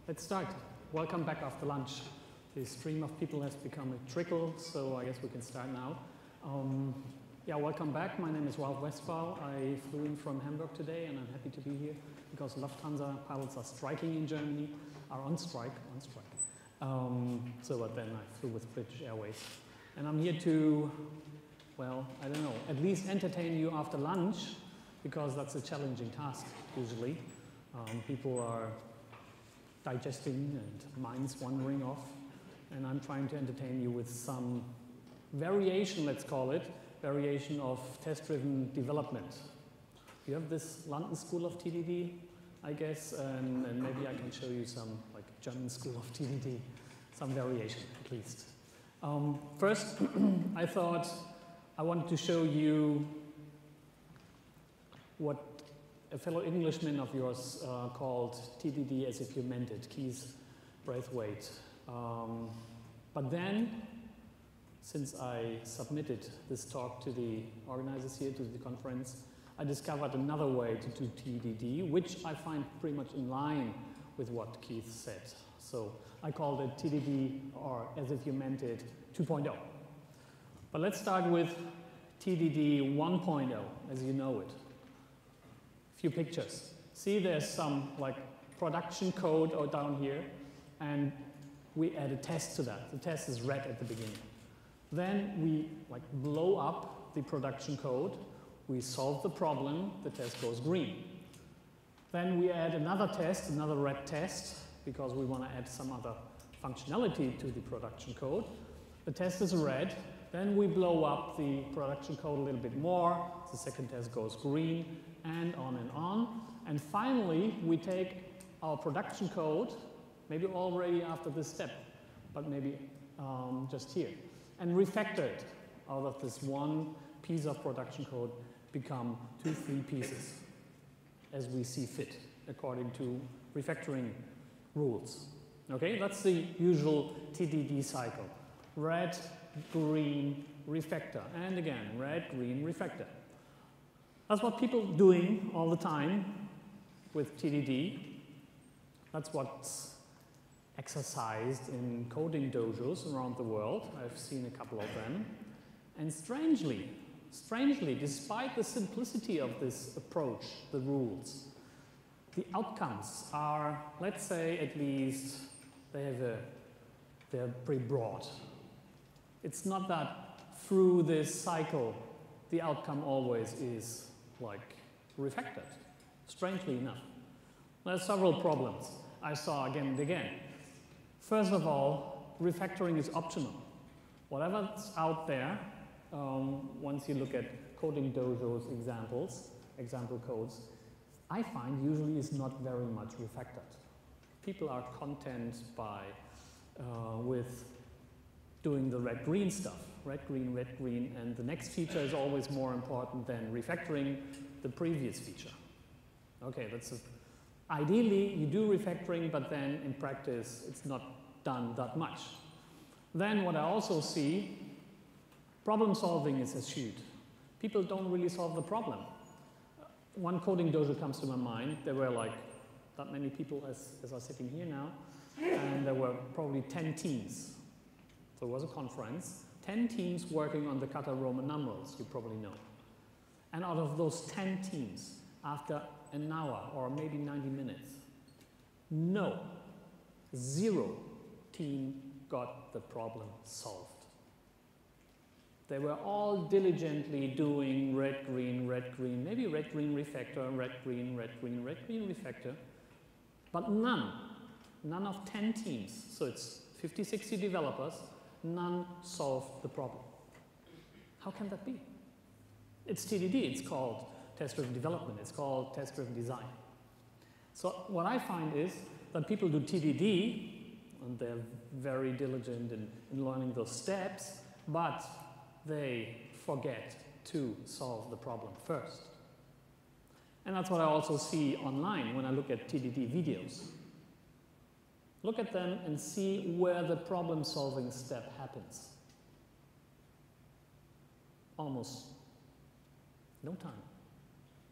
Let's start. Welcome back after lunch. The stream of people has become a trickle, so I guess we can start now. Yeah, welcome back. My name is Ralf Westphal. I flew in from Hamburg today, and I'm happy to be here because Lufthansa pilots are striking in Germany, are on strike. But then I flew with British Airways. And I'm here to, well, I don't know, at least entertain you after lunch, because that's a challenging task, usually. People are digesting and minds wandering off, and I'm trying to entertain you with some variation, let's call it, variation of test-driven development. You have this London School of TDD, I guess, and maybe I can show you some, like, German School of TDD, some variation, at least. First, I thought I wanted to show you what a fellow Englishman of yours called TDD as if you meant it, Keith Braithwaite. But then, since I submitted this talk to the organizers here, to the conference, I discovered another way to do TDD, which I find pretty much in line with what Keith said. So I called it TDD, or as if you meant it, 2.0. But let's start with TDD 1.0, as you know it. Few pictures. See, there's some like production code down here, and we add a test to that. The test is red at the beginning. Then we like blow up the production code. We solve the problem. The test goes green. Then we add another test, another red test, because we want to add some other functionality to the production code. The test is red. Then we blow up the production code a little bit more. The second test goes green, and on and on. And finally, we take our production code, maybe already after this step, but maybe just here, and refactor it out of this one piece of production code, become 2-3 pieces, as we see fit, according to refactoring rules. Okay, that's the usual TDD cycle. Red, green, refactor, and again, red, green, refactor. That's what people are doing all the time with TDD. That's what's exercised in coding dojos around the world. I've seen a couple of them. And strangely, despite the simplicity of this approach, the rules, the outcomes are, let's say, at least, they're pretty broad. It's not that through this cycle, the outcome always is like refactored, strangely enough. There's several problems I saw again and again. First of all, refactoring is optional. Whatever's out there, once you look at coding dojos example codes, I find usually is not very much refactored. People are content with doing the red-green stuff. Red, green, and the next feature is always more important than refactoring the previous feature. Okay, ideally you do refactoring, but then in practice it's not done that much. Then what I also see, problem solving is eschewed. People don't really solve the problem. One coding dojo comes to my mind. There were like that many people as are sitting here now, and there were probably 10 teams. So it was a conference. 10 teams working on the Kata Roman numerals, you probably know. And out of those 10 teams, after an hour or maybe 90 minutes, zero team got the problem solved. They were all diligently doing red, green, maybe red, green, refactor, red, green, refactor, but none of 10 teams, so it's 50, 60 developers, none solved the problem. How can that be? It's TDD, it's called test-driven development, it's called test-driven design. So what I find is that people do TDD, and they're very diligent in learning those steps, but they forget to solve the problem first. And that's what I also see online when I look at TDD videos. Look at them and see where the problem-solving step happens. Almost no time.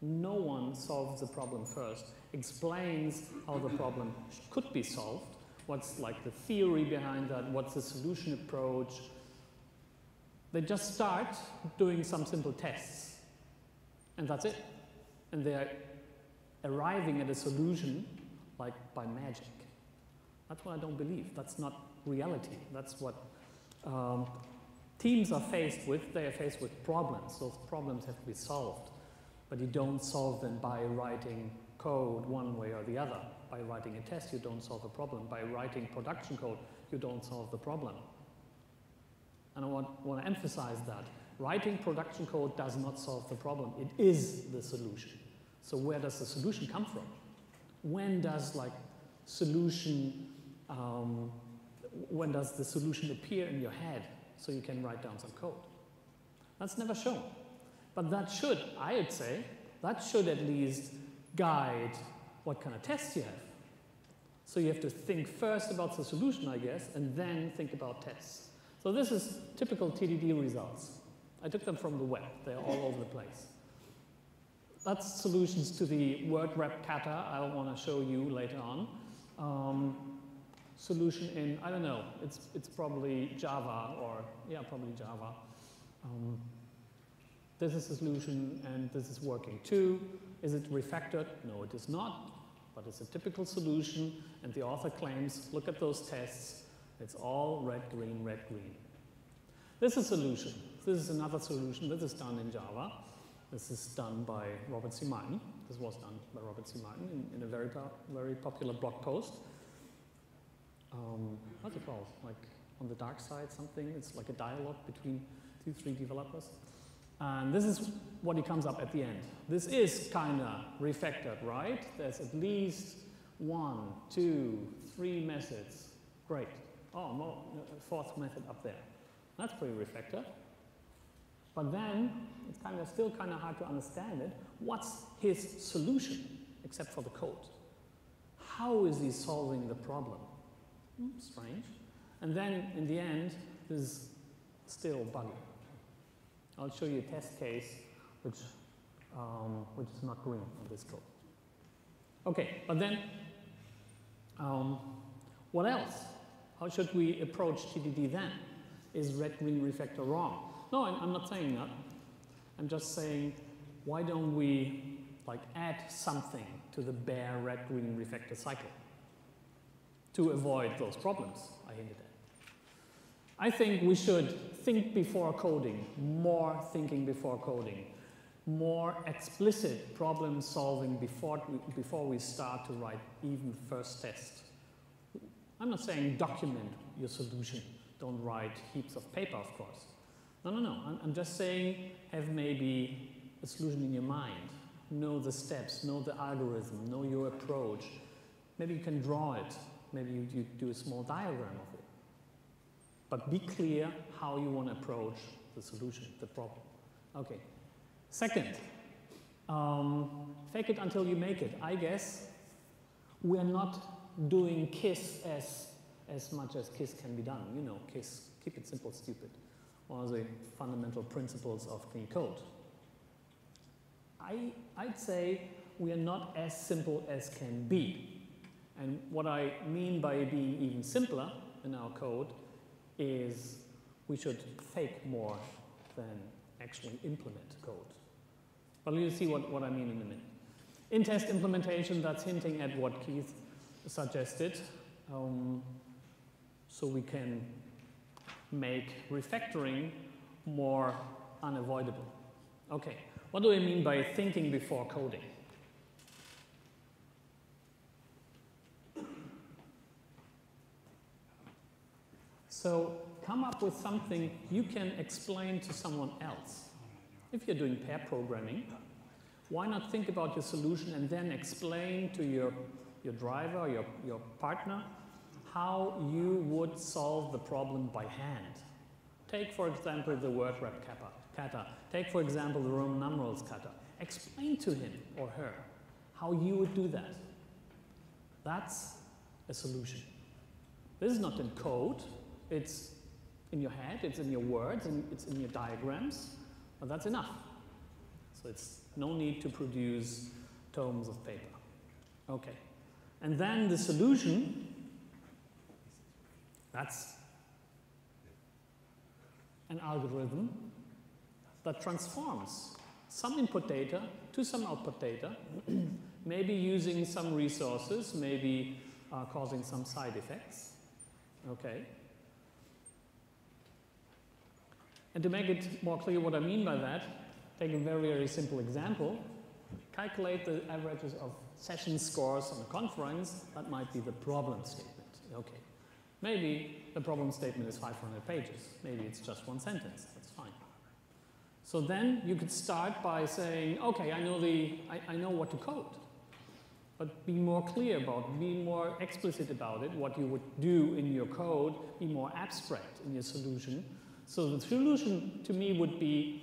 No one solves the problem first, explains how the problem could be solved, what's like the theory behind that, what's the solution approach. They just start doing some simple tests, and that's it. And they're arriving at a solution like by magic. That's what I don't believe. That's not reality. That's what teams are faced with. They are faced with problems. Those problems have to be solved. But you don't solve them by writing code one way or the other. By writing a test, you don't solve a problem. By writing production code, you don't solve the problem. And I want to emphasize that. Writing production code does not solve the problem. It is the solution. So where does the solution come from? When does when does the solution appear in your head so you can write down some code? That's never shown. But that should, I would say, that should at least guide what kind of tests you have. So you have to think first about the solution, I guess, and then think about tests. So this is typical TDD results. I took them from the web. They're all over the place. That's solutions to the Word Wrap Kata I want to show you later on. Solution in, I don't know, it's probably Java or, yeah, probably Java. This is the solution and this is working too. Is it refactored? No, it is not, but it's a typical solution and the author claims, look at those tests, it's all red, green, red, green. This is a solution. This is another solution. This is done in Java. This is done by Robert C. Martin. This was done by Robert C. Martin in a very popular blog post. What's it called? Like on the dark side something? It's like a dialogue between 2-3 developers. And this is what he comes up at the end. This is kind of refactored, right? There's at least 1, 2, 3 methods. Great. Oh, no, fourth method up there. That's pretty refactored. But then it's still kind of hard to understand it. What's his solution except for the code? How is he solving the problem? Strange. And then in the end, this is still buggy. I'll show you a test case which is not green on this code. Okay, but then what else? How should we approach TDD then? Is red-green refactor wrong? No, I'm not saying that. I'm just saying, why don't we add something to the bare red-green refactor cycle to avoid those problems I hinted at? I think we should think before coding, more thinking before coding, more explicit problem solving before we start to write even first test. I'm not saying document your solution. Don't write heaps of paper, of course. No. I'm just saying have maybe a solution in your mind. Know the steps, know the algorithm, know your approach. Maybe you can draw it. Maybe you do a small diagram of it. But be clear how you want to approach the solution, the problem. Okay. Second, fake it until you make it. I guess we're not doing KISS as much as KISS can be done. You know, KISS, keep it simple, stupid. One of the fundamental principles of clean code. I'd say we are not as simple as can be. And what I mean by being even simpler in our code is we should fake more than actually implement code. But you'll see what I mean in a minute. In test implementation, that's hinting at what Keith suggested. So we can make refactoring more unavoidable. Okay, what do I mean by thinking before coding? So come up with something you can explain to someone else. If you're doing pair programming, why not think about your solution and then explain to your driver, your partner, how you would solve the problem by hand. Take, for example, the Word Wrap Kata. Take, for example, the Roman numerals kata. Explain to him or her how you would do that. That's a solution. This is not in code. It's in your head, it's in your words, and it's in your diagrams, but that's enough. So it's no need to produce tomes of paper. Okay. And then the solution, that's an algorithm that transforms some input data to some output data, maybe using some resources, maybe causing some side effects. Okay. And to make it more clear what I mean by that, take a very, very simple example. Calculate the averages of session scores on a conference. That might be the problem statement. Okay. Maybe the problem statement is 500 pages. Maybe it's just one sentence. That's fine. So then you could start by saying, okay, I know what to code. But be more clear about it, be more explicit about it, what you would do in your code, be more abstract in your solution. So the solution to me would be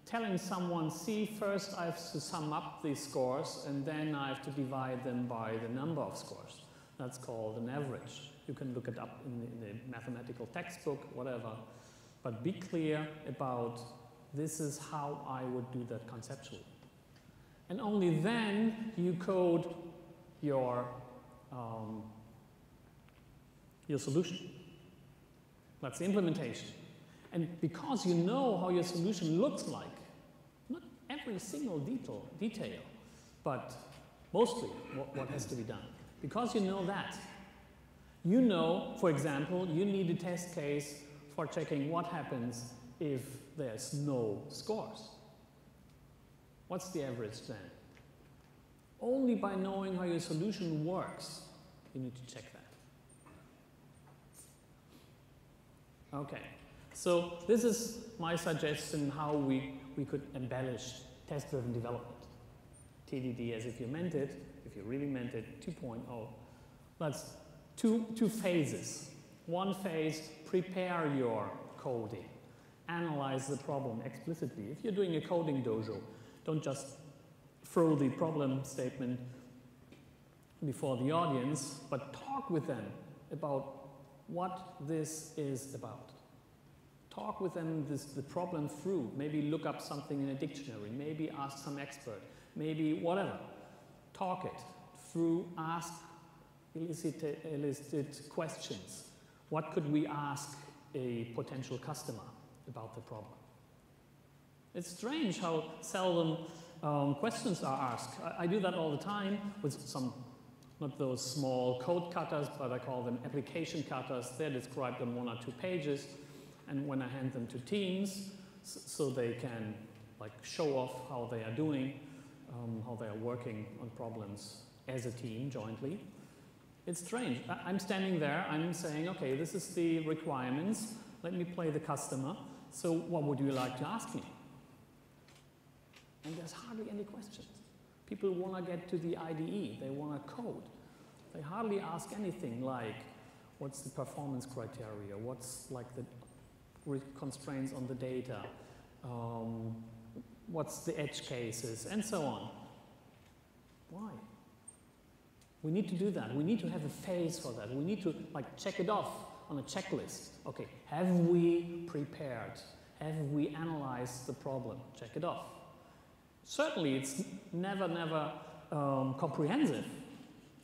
telling someone, see, first I have to sum up these scores and then I have to divide them by the number of scores. That's called an average. You can look it up in the mathematical textbook, whatever. But be clear about this is how I would do that conceptually. And only then you code your solution. That's the implementation. And because you know how your solution looks like, not every single detail, but mostly what has to be done. Because you know that, you know, for example, you need a test case for checking what happens if there's no scores. What's the average then? Only by knowing how your solution works, you need to check that. Okay. So this is my suggestion how we could embellish test-driven development. TDD as if you meant it, if you really meant it, 2.0. That's two phases. One phase, prepare your coding. Analyze the problem explicitly. If you're doing a coding dojo, don't just throw the problem statement before the audience, but talk with them about what this is about. Talk with them the problem through. Maybe look up something in a dictionary. Maybe ask some expert. Maybe whatever. Talk it through. Ask elicit questions. What could we ask a potential customer about the problem? It's strange how seldom questions are asked. I do that all the time with some, not those small code cutters, but I call them application cutters. They're described on 1 or 2 pages. And when I hand them to teams, so they can like show off how they are doing, how they are working on problems as a team jointly, it's strange. I'm standing there, I'm saying, okay, this is the requirements. Let me play the customer. So what would you like to ask me? And there's hardly any questions. People want to get to the IDE. They want to code. They hardly ask anything like, what's the performance criteria? What's like the constraints on the data, what's the edge cases, and so on. Why? We need to do that. We need to have a phase for that. We need to like check it off on a checklist. Okay, have we prepared? Have we analyzed the problem? Check it off. Certainly, it's never comprehensive,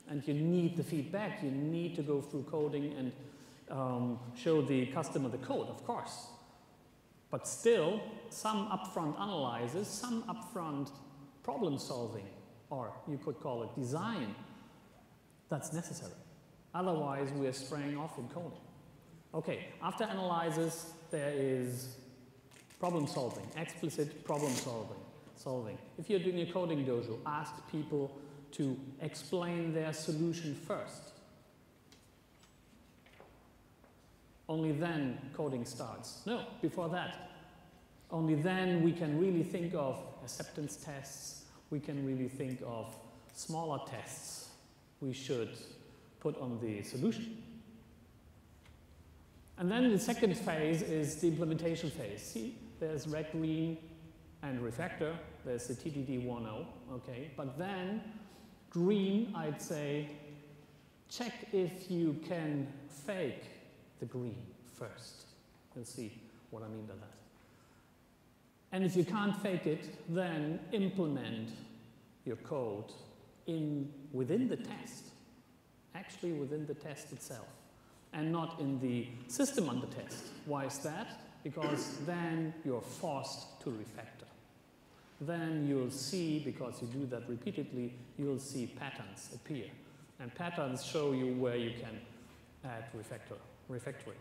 and you need the feedback. You need to go through coding and show the customer the code, of course. But still, some upfront analysis, some upfront problem solving, or you could call it design, that's necessary. Otherwise, we are straying off in coding. Okay, after analysis, there is problem solving, explicit problem solving. If you're doing a coding dojo, ask people to explain their solution first. Only then coding starts. No, before that. Only then we can really think of acceptance tests. We can really think of smaller tests we should put on the solution. And then the second phase is the implementation phase. See, there's Rhein and Refactor. There's the TDD 1.0, okay? But then green, I'd say, check if you can fake the green first. You'll see what I mean by that. And if you can't fake it, then implement your code within the test, actually within the test itself, and not in the system under test. Why is that? Because then you're forced to refactor. Then you'll see, because you do that repeatedly, you'll see patterns appear. And patterns show you where you can add refactoring.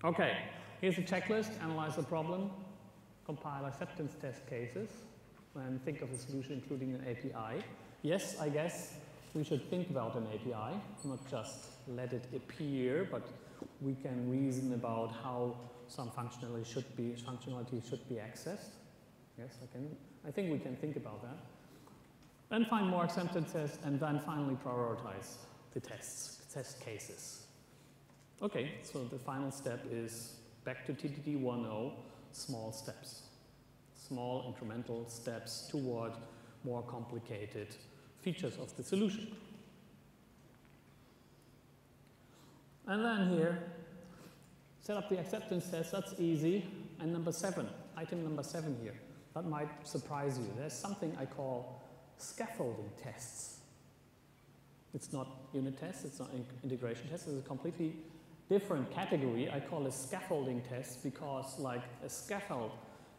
Okay, here's a checklist. Analyze the problem, compile acceptance test cases, and think of a solution including an API. Yes, I guess we should think about an API, not just let it appear, but we can reason about how some functionality should be accessed. Yes, I think we can think about that. Then find more acceptance tests, and then finally prioritize the test cases. Okay, so the final step is back to TDD 1.0, small steps. Small incremental steps toward more complicated features of the solution. And then here, set up the acceptance test, that's easy. And number 7, item number 7 here, that might surprise you. There's something I call scaffolding tests. It's not unit tests, it's not integration tests, it's a completely different category. I call it scaffolding tests because like a scaffold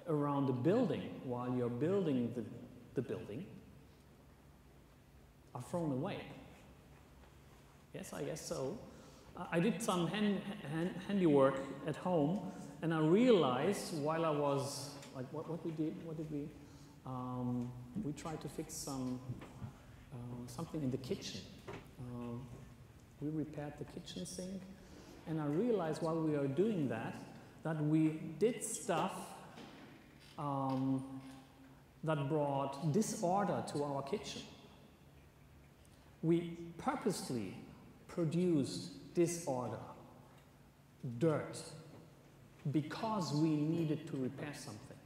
around the building while you're building the building are thrown away. Yes, I guess so. I did some handiwork at home, and I realized while I was like, what did we? We tried to fix something in the kitchen. We repaired the kitchen sink, and I realized while we were doing that we did stuff that brought disorder to our kitchen. We purposely produced disorder, dirt, because we needed to repair something.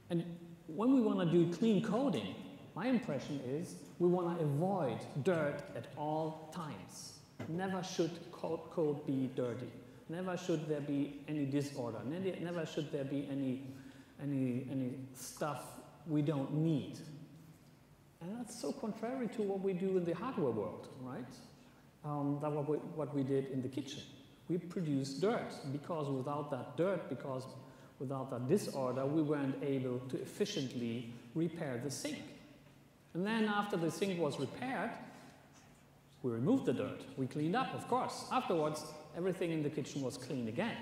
And when we want to do clean coding, my impression is we want to avoid dirt at all times. Never should code be dirty. Never should there be any disorder. Never should there be any stuff we don't need. And that's so contrary to what we do in the hardware world, right? That's what we did in the kitchen. We produced dirt because without that dirt, without that disorder, we weren't able to efficiently repair the sink. And then after the sink was repaired, we removed the dirt. We cleaned up, of course. Afterwards, everything in the kitchen was clean again.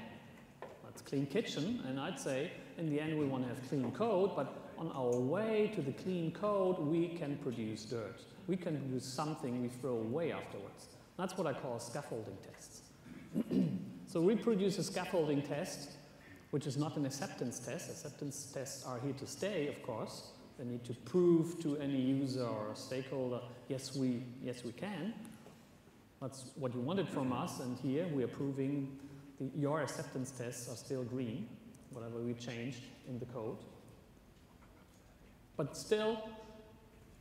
That's clean kitchen, and I'd say in the end we want to have clean code, but on our way to the clean code, we can produce dirt. We can produce something we throw away afterwards. That's what I call scaffolding tests. So we produce a scaffolding test, which is not an acceptance test. Acceptance tests are here to stay, of course. They need to prove to any user or stakeholder, yes, we can. That's what you wanted from us, and here we are proving your acceptance tests are still green, whatever we changed in the code. But still,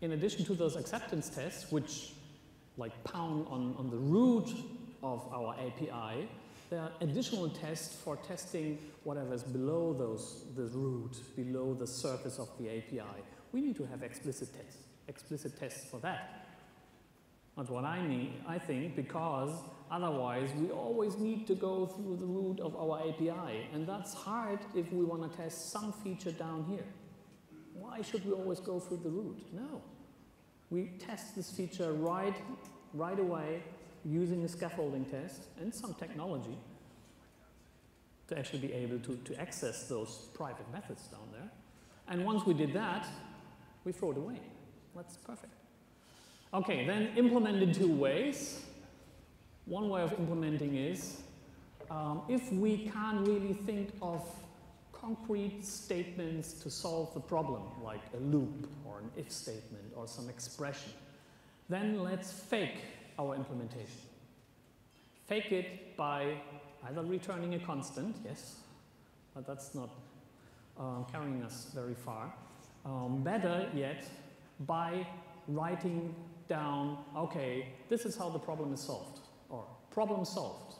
in addition to those acceptance tests, which like pound on the root of our API, there are additional tests for testing whatever is below the root, below the surface of the API. We need to have explicit tests for that. That's what I need, I think, because otherwise we always need to go through the root of our API, and that's hard if we want to test some feature down here. Why should we always go through the root? No. We test this feature right away using a scaffolding test and some technology to actually be able to access those private methods down there. And once we did that, we throw it away. That's perfect. Okay, then implement in 2 ways. One way of implementing is if we can't really think of concrete statements to solve the problem, like a loop or an if statement or some expression, then let's fake our implementation. Fake it by either returning a constant, yes, but that's not carrying us very far. Better yet, by writing down, okay, this is how the problem is solved, or problem solved.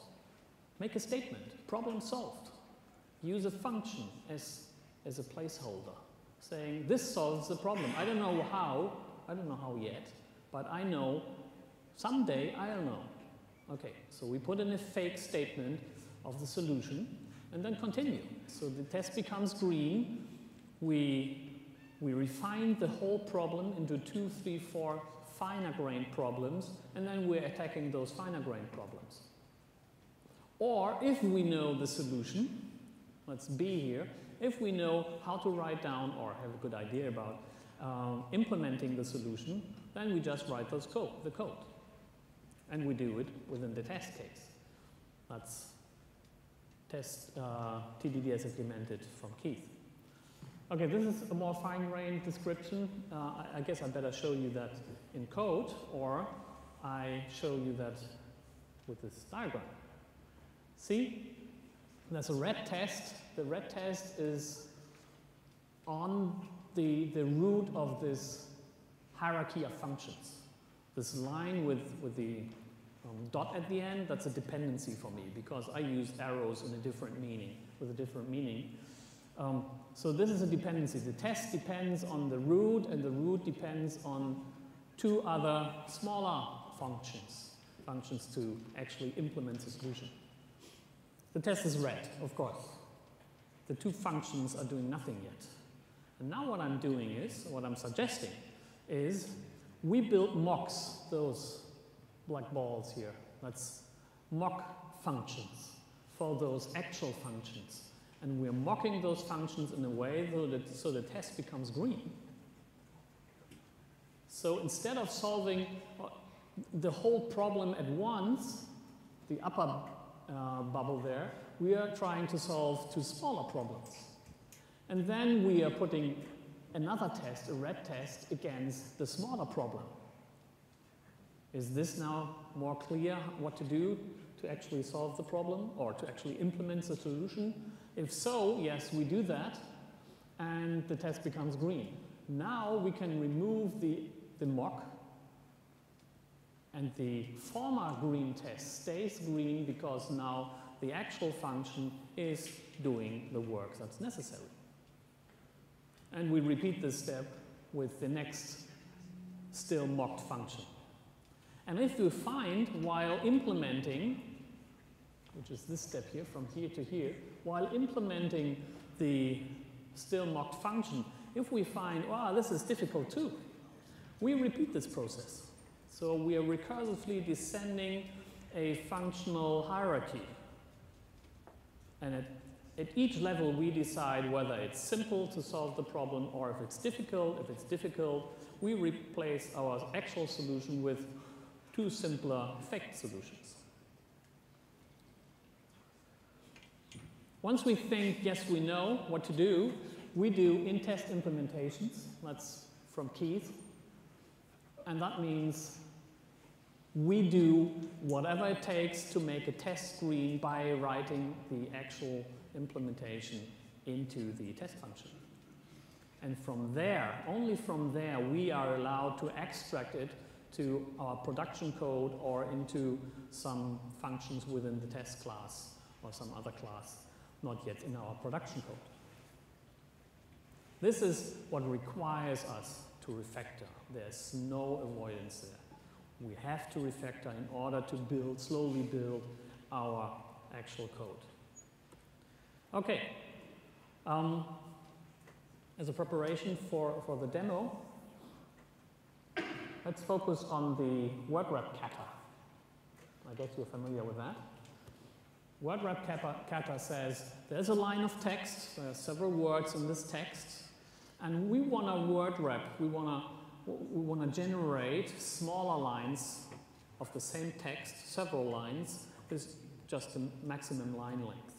Make a statement, problem solved. use a function as a placeholder, saying this solves the problem. I don't know how yet, but I know someday I'll know. Okay, so we put in a fake statement of the solution and then continue. So the test becomes green. We refine the whole problem into 2, 3, 4 finer grained problems, and then we're attacking those finer grained problems. Or if we know the solution, let's B here, if we know how to write down or have a good idea about implementing the solution, then we just write the code. And we do it within the test case. That's test TDD as implemented from Keith. Okay, this is a more fine-grained description. I guess I better show you that in code, or I show you that with this diagram. See, there's a red test. The red test is on the root of this hierarchy of functions. This line with the dot at the end, that's a dependency for me because I use arrows in a different meaning, with a different meaning. So this is a dependency. The test depends on the root, and the root depends on 2 other smaller functions to actually implement the solution. The test is red, of course. The 2 functions are doing nothing yet. And now what I'm doing is, what I'm suggesting is, we build mocks, those black balls here. That's mock functions for those actual functions. And we're mocking those functions in a way so the test becomes green. So instead of solving the whole problem at once, the upper bubble there, we are trying to solve 2 smaller problems. And then we are putting another test, a red test, against the smaller problem. Is this now more clear what to do to actually solve the problem or to actually implement the solution? If so, yes, we do that, and the test becomes green. Now we can remove the mock, and the former green test stays green because now the actual function is doing the work that's necessary. And we repeat this step with the next still mocked function. And if we find while implementing, which is this step here, from here to here, while implementing the still mocked function, if we find, wow, this is difficult too, we repeat this process. So we are recursively descending a functional hierarchy. And at each level, we decide whether it's simple to solve the problem or if it's difficult. If it's difficult, we replace our actual solution with 2 simpler faked solutions. Once we think, yes, we know what to do, we do in-test implementations. That's from Keith. And that means we do whatever it takes to make a test screen by writing the actual implementation into the test function. And from there, only from there, we are allowed to extract it to our production code or into some functions within the test class or some other class, not yet in our production code. This is what requires us to refactor. There's no avoidance there. We have to refactor in order to slowly build our actual code. Okay. As a preparation for the demo, let's focus on the Word Wrap Kata. I guess you're familiar with that. Word Wrap Kata says there's a line of text, there are several words in this text, and we want to word wrap, we want to generate smaller lines of the same text, several lines, with just a maximum line length.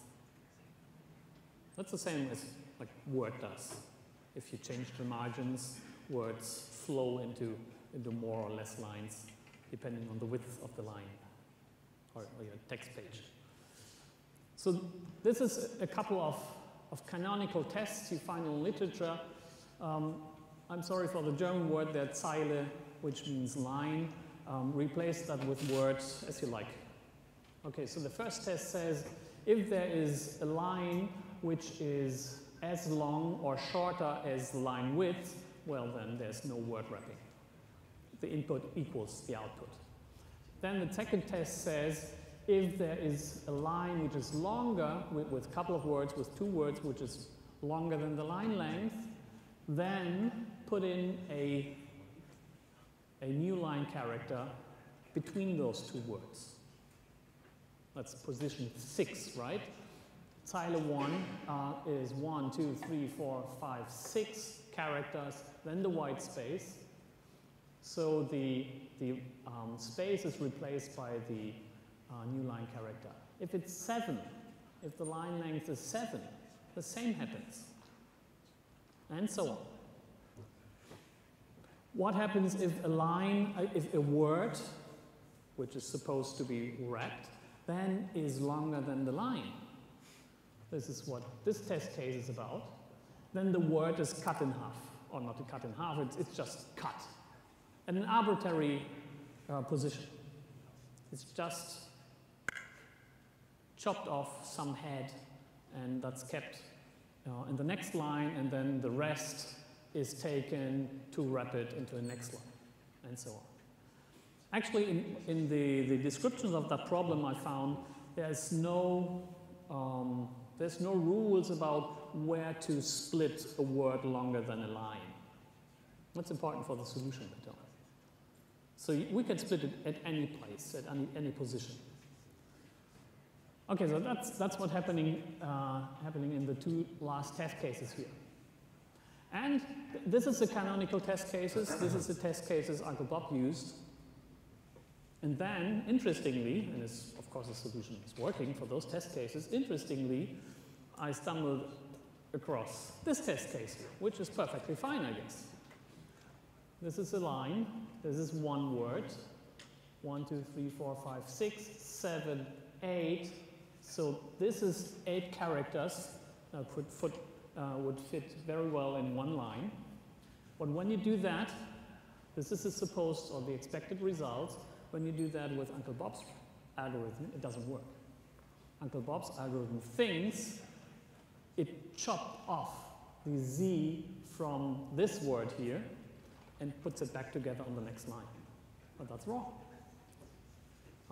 That's the same as like Word does. If you change the margins, words flow into more or less lines, depending on the width of the line or your text page. So this is a couple of canonical tests you find in literature. I'm sorry for the German word there, Zeile, which means line. Replace that with words as you like. Okay, so the first test says if there is a line which is as long or shorter as the line width, well then there's no word wrapping. The input equals the output. Then the second test says if there is a line which is longer with a couple of words, with 2 words, which is longer than the line length, then put in a new line character between those 2 words. That's position 6, right? Zeile 1 is 1, 2, 3, 4, 5, 6 characters, then the white space. So the space is replaced by the new line character. If it's 7, if the line length is 7, the same happens. And so on. What happens if if a word, which is supposed to be wrapped, then is longer than the line? This is what this test case is about. Then the word is cut in half, or not cut in half, it's just cut. At an arbitrary position. It's just chopped off some head, and that's kept in the next line, and then the rest is taken to wrap it into the next line, and so on. Actually, in the descriptions of that problem, I found there's no rules about where to split a word longer than a line. That's important for the solution better. So we can split it at any place, at any position. Okay, so that's what's happening in the 2 last test cases here. And this is the canonical test cases. This is the test cases Uncle Bob used. And then, interestingly, and of course the solution is working for those test cases, interestingly, I stumbled across this test case here, which is perfectly fine, I guess. This is a line. This is 1 word. 1, 2, 3, 4, 5, 6, 7, 8. So this is 8 characters that would fit very well in 1 line. But when you do that, this is the supposed or the expected result. When you do that with Uncle Bob's algorithm, it doesn't work. Uncle Bob's algorithm thinks it chopped off the Z from this word here and puts it back together on the next line. But that's wrong.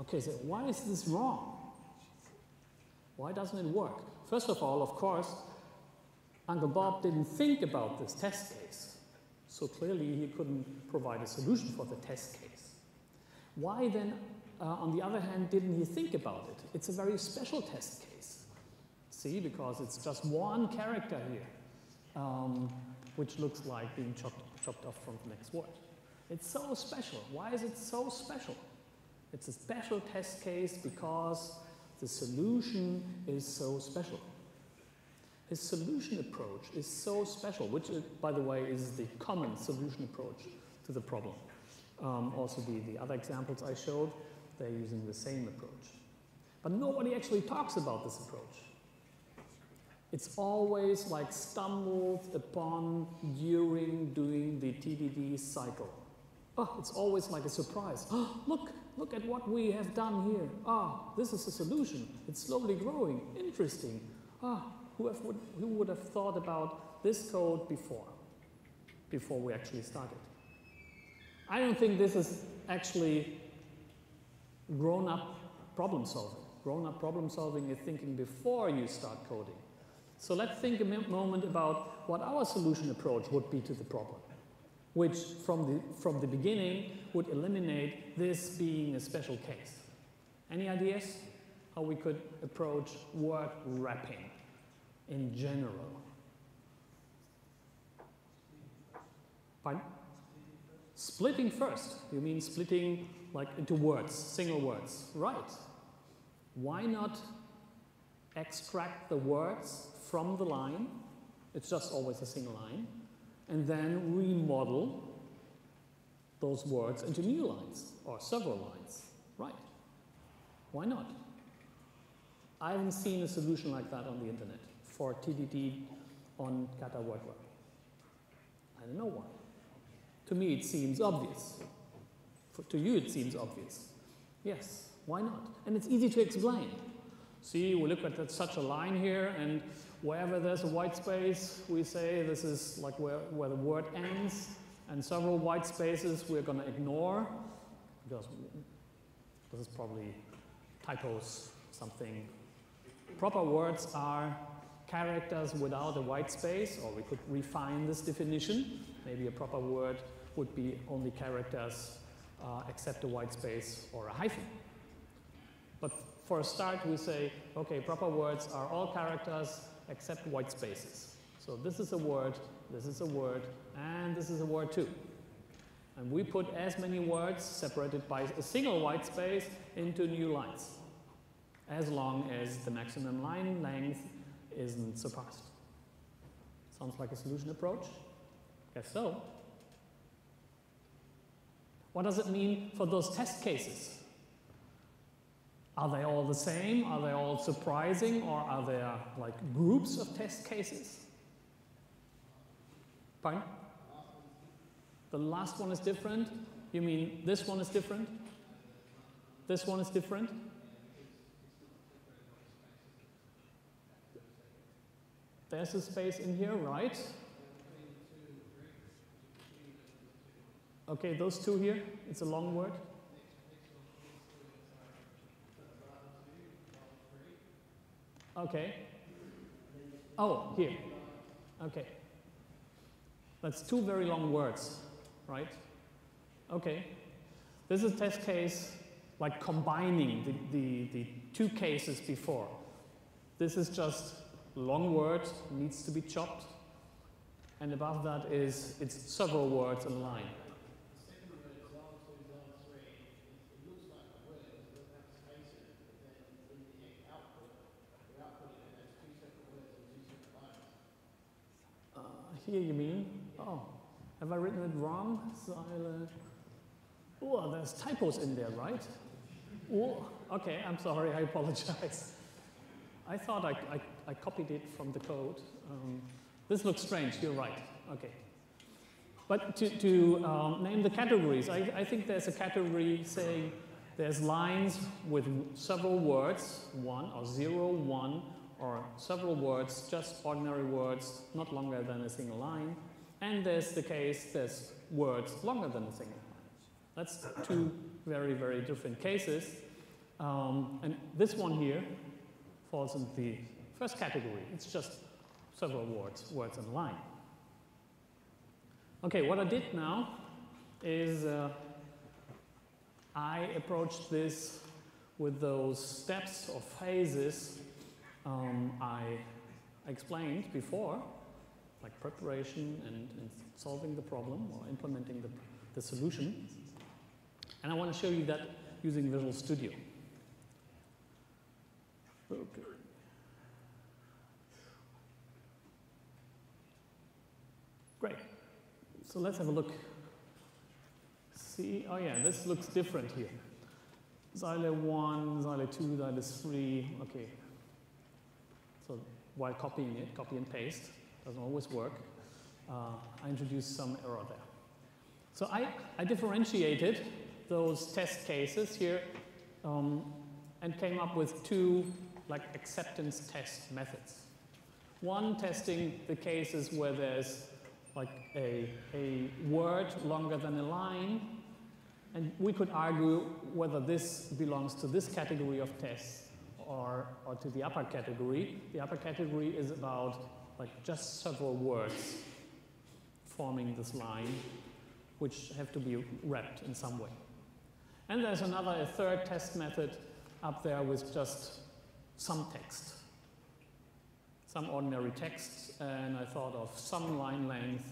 Okay, so why is this wrong? Why doesn't it work? First of all, of course, Uncle Bob didn't think about this test case. So clearly he couldn't provide a solution for the test case. Why then, on the other hand, didn't he think about it? It's a very special test case. See, because it's just 1 character here, which looks like being chopped off from the next word. It's so special. Why is it so special? It's a special test case because the solution is so special. His solution approach is so special, which, by the way, is the common solution approach to the problem. Also, the other examples I showed, they're using the same approach. But nobody actually talks about this approach. It's always like stumbled upon during doing the TDD cycle. Oh, it's always like a surprise. Oh, look at what we have done here. Ah, this is a solution. It's slowly growing. Interesting. Ah, who would have thought about this code before we actually started? I don't think this is actually grown-up problem solving. Grown-up problem solving is thinking before you start coding. So let's think a moment about what our solution approach would be to the problem, which from the beginning would eliminate this being a special case. Any ideas how we could approach word wrapping in general? Pardon? Splitting first. You mean splitting like into words, single words. Right. Why not extract the words from the line? It's just always a single line. And then remodel those words into new lines or several lines. Right. Why not? I haven't seen a solution like that on the internet for TDD on Kata Word Wrap. I don't know why. To me, it seems obvious. To you, it seems obvious. Yes, why not? And it's easy to explain. See, we look at such a line here, and wherever there's a white space, we say this is like where the word ends, and several white spaces we're going to ignore, because this is probably typos, something. Proper words are characters without a white space, or we could refine this definition. Maybe a proper word would be only characters except a white space or a hyphen. But for a start, we say, okay, proper words are all characters except white spaces. So this is a word, and this is a word too. And we put as many words separated by a single white space into new lines, as long as the maximum line length isn't surpassed. Sounds like a solution approach? Guess so. What does it mean for those test cases? Are they all the same? Are they all surprising? Or are there like groups of test cases? Pardon? The last one is different? You mean this one is different? This one is different? There's a space in here, right? Okay, those two here, it's a long word. Okay. Oh, here. Okay. That's two very long words, right? Okay. This is a test case like combining the two cases before. This is just long word, needs to be chopped. And above that is, it's several words in line. Here you mean? Oh, have I written it wrong? Oh, there's typos in there, right? Oh, okay, I'm sorry, I apologize. I thought I copied it from the code. This looks strange, you're right, okay. But to name the categories, I think there's a category saying there's lines with several words, 1 or 0, 1, or several words, just ordinary words, not longer than a single line. And there's the case, there's words longer than a single line. That's two very, very different cases. And this one here falls in the first category. It's just several words in a line. Okay, what I did now is I approached this with those steps or phases I explained before, like preparation and solving the problem or implementing the solution. And I want to show you that using Visual Studio. Okay. Great. So let's have a look. See, oh yeah, this looks different here. Zeile 1, Zeile 2, Zeile 3, okay. So while copying it, copy and paste, doesn't always work. I introduced some error there. So I differentiated those test cases here and came up with two like acceptance test methods. One testing the cases where there's like a word longer than a line, and we could argue whether this belongs to this category of tests or to the upper category. The upper category is about like just several words forming this line, which have to be wrapped in some way. And there's a third test method up there with just some text, some ordinary text, and I thought of some line length.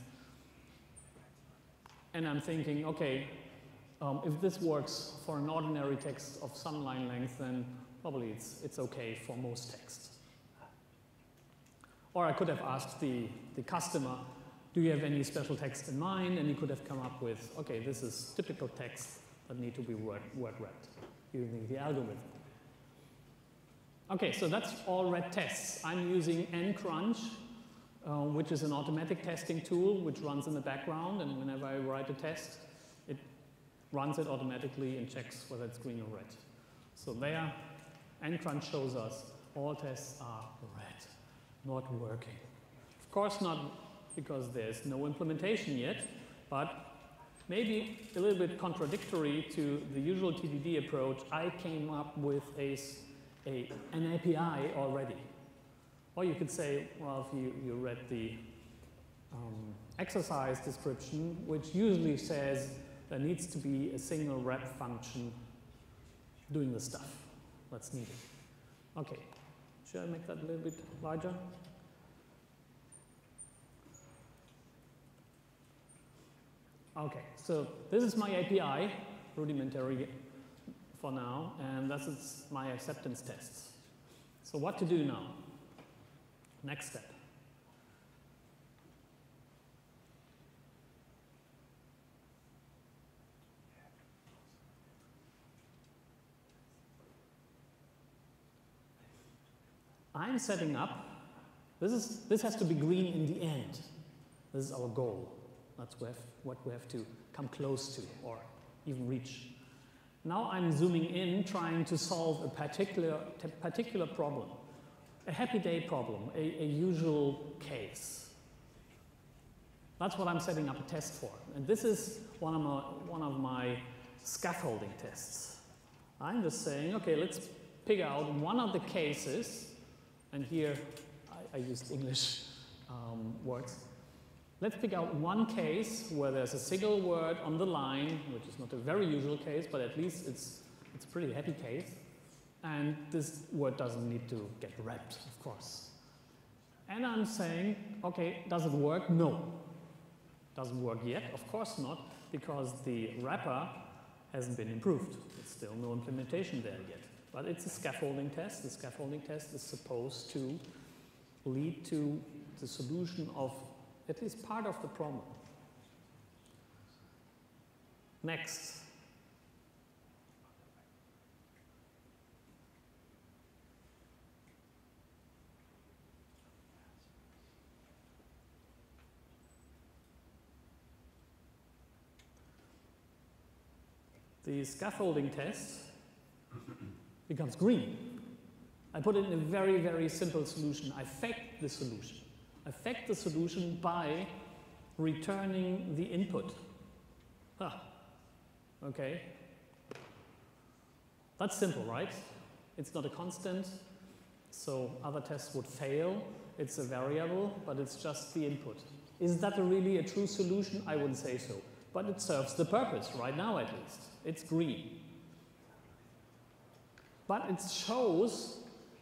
And I'm thinking, okay, if this works for an ordinary text of some line length, then probably it's okay for most text. Or I could have asked the customer, do you have any special text in mind? And he could have come up with, okay, this is typical text that need to be word wrapped using the algorithm. Okay, so that's all red tests. I'm using ncrunch, which is an automatic testing tool which runs in the background, and whenever I write a test, it runs it automatically and checks whether it's green or red. So there, ncrunch shows us all tests are red. not working. Of course not because there's no implementation yet, but maybe a little bit contradictory to the usual TDD approach, I came up with an API already. Or you could say, well, if you read the exercise description, which usually says there needs to be a single wrap function doing the stuff that's needed. Okay, should I make that a little bit larger? Okay, so this is my API, rudimentary for now, and this is my acceptance tests. So what to do now? Next step. I'm setting up, this has to be green in the end. This is our goal. That's what we have to come close to or even reach. Now I'm zooming in, trying to solve a particular problem, a happy day problem, a usual case. That's what I'm setting up a test for. And this is one of my scaffolding tests. I'm just saying, okay, let's pick out one of the cases. And here I used English words. Let's pick out one case where there's a single word on the line, which is not a very usual case, but at least it's a pretty happy case. And this word doesn't need to get wrapped, of course. And I'm saying, okay, does it work? No. Doesn't work yet? Of course not, because the wrapper hasn't been improved. It's still no implementation there yet. But it's a scaffolding test. The scaffolding test is supposed to lead to the solution of at least part of the problem. Next. The scaffolding test becomes green. I put it in a very, very simple solution. I affect the solution. Affect the solution by returning the input. Okay. That's simple, right? It's not a constant, so other tests would fail. It's a variable, but it's just the input. Is that really a true solution? I wouldn't say so. But it serves the purpose, right now at least. It's green. But it shows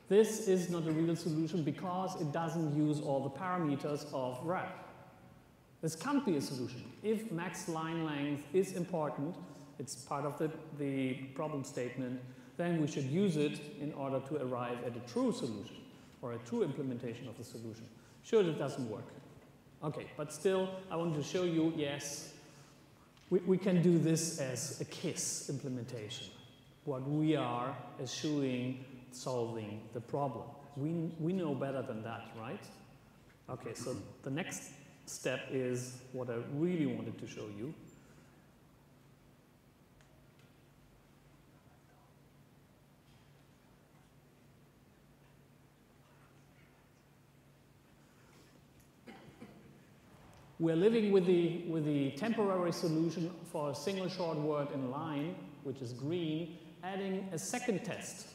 this is not a real solution because it doesn't use all the parameters of wrap. This can't be a solution. If max line length is important, it's part of the problem statement, then we should use it in order to arrive at a true solution or a true implementation of the solution. Sure, it doesn't work. Okay, but still, I want to show you, yes, we can do this as a KISS implementation. What we are eschewing solving the problem. We know better than that, right? Okay, so the next step is what I really wanted to show you. We're living with the temporary solution for a single short word in line, which is green, adding a second test.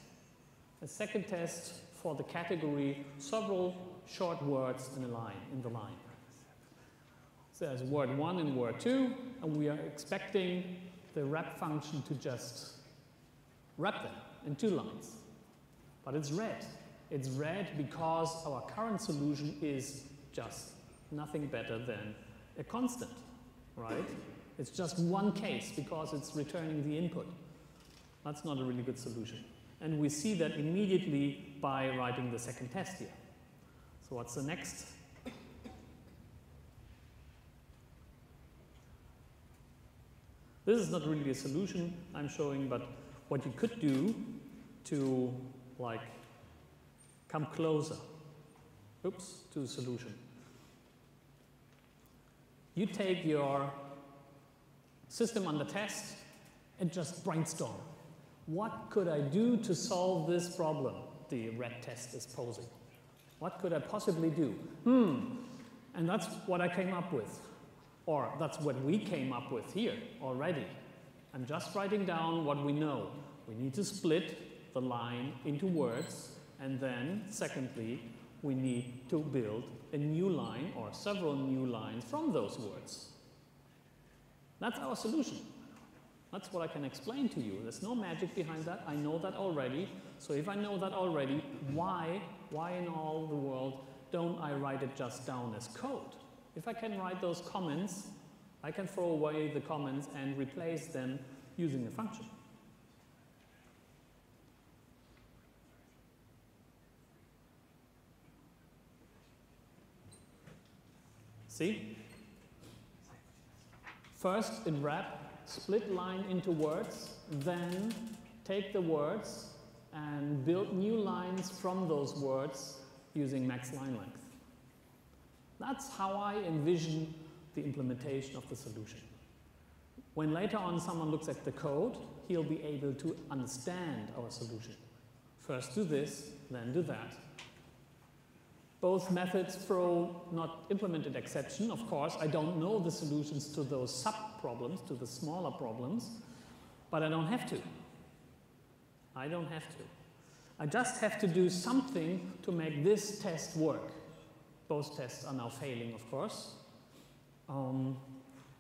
A second test for the category several short words in the line. So there's word 1 and word 2, and we are expecting the wrap function to just wrap them in 2 lines. But it's red. It's red because our current solution is just nothing better than a constant, right? It's just one case because it's returning the input. That's not a really good solution. And we see that immediately by writing the second test here. So what's the next? This is not really a solution I'm showing, but what you could do to like come closer, to the solution. You take your system under test and just brainstorm. What could I do to solve this problem the red test is posing? What could I possibly do? And that's what I came up with. Or that's what we came up with here already. I'm just writing down what we know. We need to split the line into words, and then, secondly, we need to build a new line or several new lines from those words. That's our solution. That's what I can explain to you. There's no magic behind that. I know that already. So if I know that already, why in all the world don't I write it just down as code? If I can write those comments, I can throw away the comments and replace them using a function. See? First in wrap, split line into words, then take the words and build new lines from those words using max line length. That's how I envision the implementation of the solution. When later on someone looks at the code, he'll be able to understand our solution. First do this, then do that. Both methods throw not implemented exception. Of course, I don't know the solutions to those sub-problems, to the smaller problems, but I don't have to. I don't have to. I just have to do something to make this test work. Both tests are now failing, of course.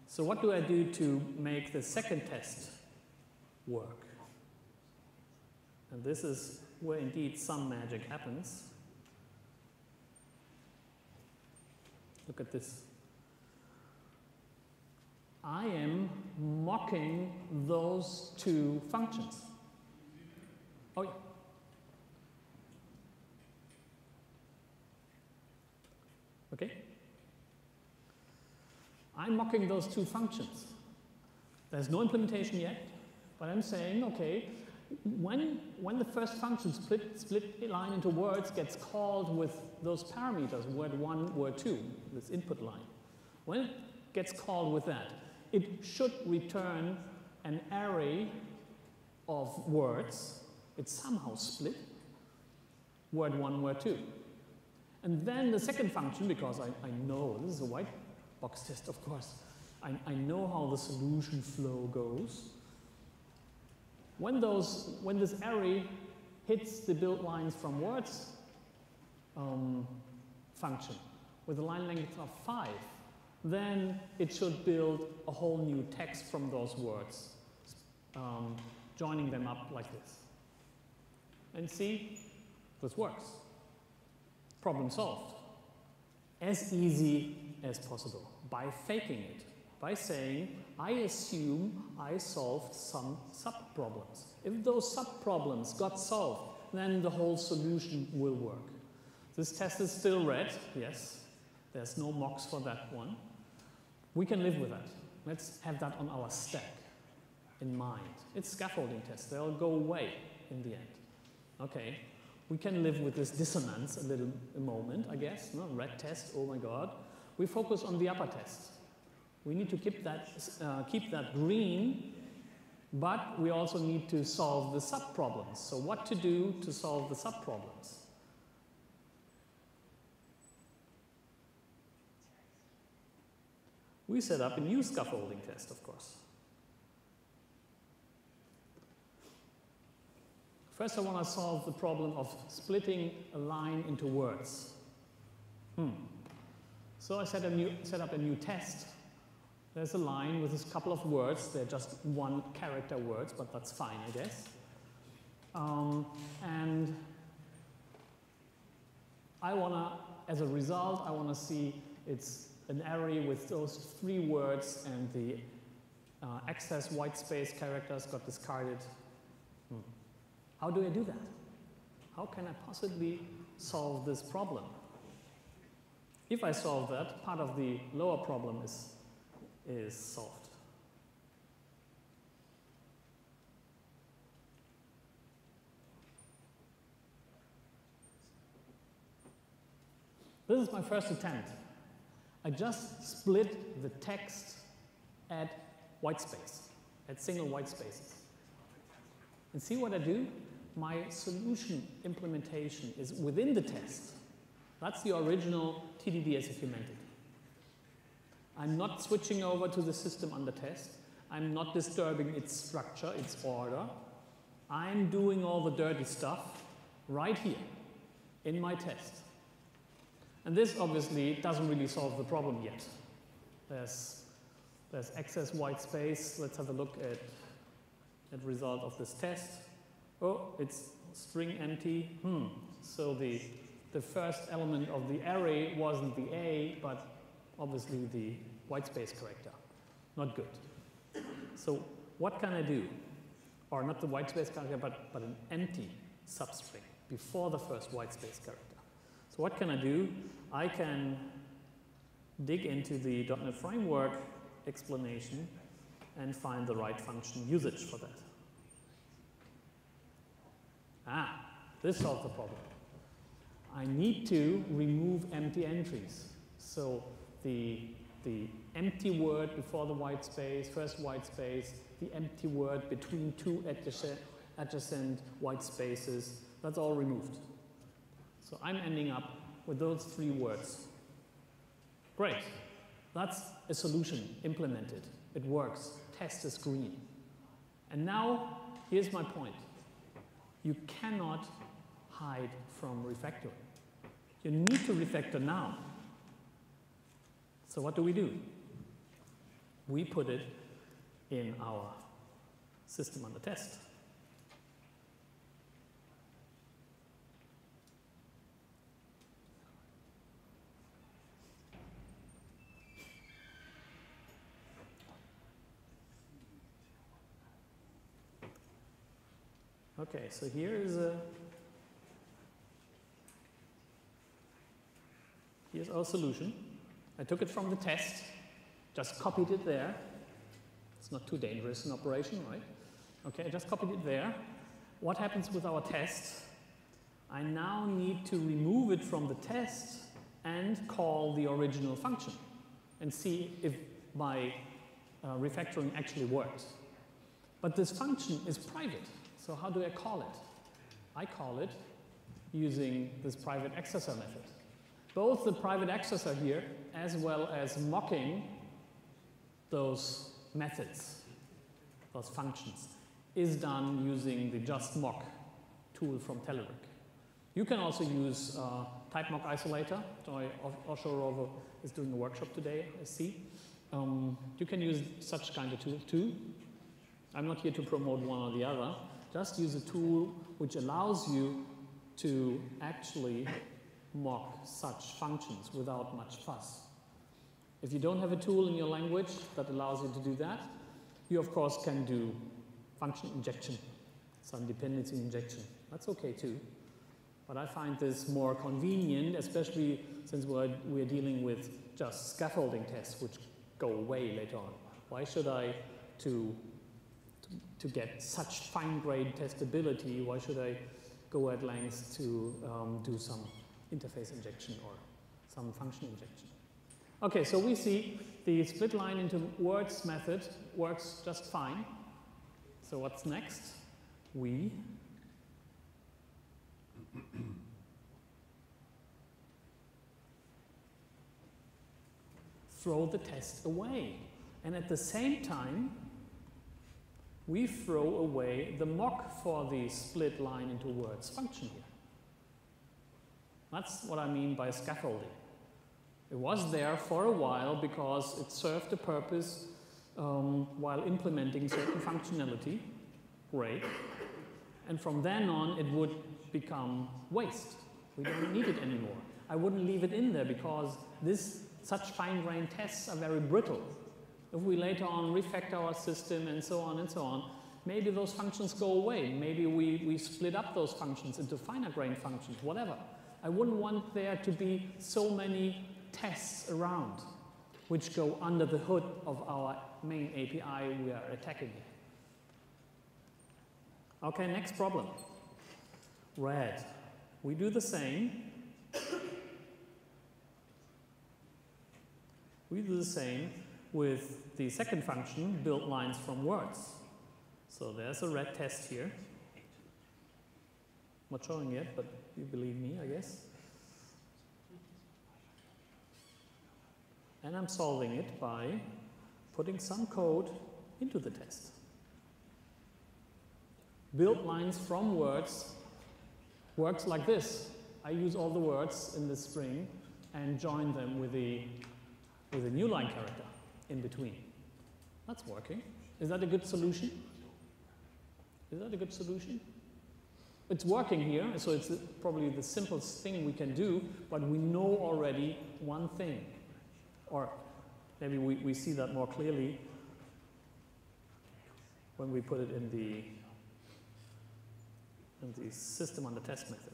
So what do I do to make the second test work? And this is where indeed some magic happens. Look at this. I am mocking those two functions. Oh, yeah. Okay? I'm mocking those two functions. There's no implementation yet, but I'm saying, okay, when the first function split line into words gets called with those parameters, word 1, word 2, this input line, when it gets called with that, it should return an array of words. It's somehow split, word 1, word 2. And then the second function, because I know, this is a white box test, of course, I know how the solution flow goes. When this array hits the build lines from words function with a line length of 5, then it should build a whole new text from those words, joining them up like this. And see, this works. Problem solved. As easy as possible by faking it. By saying, I assume I solved some sub-problems. If those sub-problems got solved, then the whole solution will work. This test is still red, yes. There's no mocks for that one. We can live with that. Let's have that on our stack in mind. It's scaffolding tests. They'll go away in the end. Okay, we can live with this dissonance a moment, I guess. No? Red test, oh my God. We focus on the upper test. We need to keep that green, but we also need to solve the sub-problems. So what to do to solve the sub-problems? We set up a new scaffolding test, of course. First, I want to solve the problem of splitting a line into words. So I set up a new test. There's a line with a couple of words. They're just one character words, but that's fine, I guess. And I want to, as a result, I want to see it's an array with those 3 words and the excess white space characters got discarded. How do I do that? How can I possibly solve this problem? If I solve that, part of the lower problem is solved. This is my first attempt. I just split the text at white space, at single white spaces. And see what I do? My solution implementation is within the test. That's the original TDD as if you meant it. I'm not switching over to the system under test. I'm not disturbing its structure, its order. I'm doing all the dirty stuff right here in my test. And this obviously doesn't really solve the problem yet. There's excess white space. Let's have a look at the result of this test. Oh, it's string empty. So the first element of the array wasn't the A, but obviously the white space character. Not good. So what can I do? Or not the white space character, but an empty substring before the first white space character. So what can I do? I can dig into the .NET Framework explanation and find the right function usage for that. This solves the problem. I need to remove empty entries. So the empty word before the white space, first white space, the empty word between two adjacent white spaces, that's all removed. So I'm ending up with those 3 words. Great. That's a solution implemented. It works. Test is green. And now, here's my point. You cannot hide from refactoring. You need to refactor now. So what do? We put it in our system under test. Okay, so here's our solution. I took it from the test, just copied it there. It's not too dangerous an operation, right? Okay, I just copied it there. What happens with our test? I now need to remove it from the test and call the original function and see if my refactoring actually works. But this function is private. So how do I call it? I call it using this private accessor method. Both the private accessor here as well as mocking those methods, those functions, is done using the just mock tool from Telerik. You can also use type mock isolator. Osho is doing a workshop today, I see. You can use such kind of tool too. I'm not here to promote one or the other. Just use a tool which allows you to actually mock such functions without much fuss. If you don't have a tool in your language that allows you to do that, you of course can do function injection, some dependency injection. That's okay too. But I find this more convenient, especially since we're dealing with just scaffolding tests which go away later on. Why should I, to get such fine-grained testability, why should I go at lengths to do some interface injection or some function injection? Okay, so we see the split line into words method works just fine. So what's next? We throw the test away. And at the same time, we throw away the mock for the split line into words function here. That's what I mean by scaffolding. It was there for a while because it served a purpose while implementing certain functionality. Great. And from then on, it would become waste. We don't need it anymore. I wouldn't leave it in there because such fine-grained tests are very brittle. If we later on refactor our system and so on, maybe those functions go away. Maybe we split up those functions into finer-grained functions, whatever. I wouldn't want there to be so many tests around which go under the hood of our main API we are attacking here. Okay, next problem. Red. We do the same. We do the same with the second function, build lines from words. So there's a red test here. Not showing yet, but you believe me, I guess. And I'm solving it by putting some code into the test. Build lines from words works like this. I use all the words in this string and join them with a new line character in between. That's working. Is that a good solution? Is that a good solution? It's working here, so it's probably the simplest thing we can do, but we know already one thing. Or maybe we see that more clearly when we put it in the system on the test method.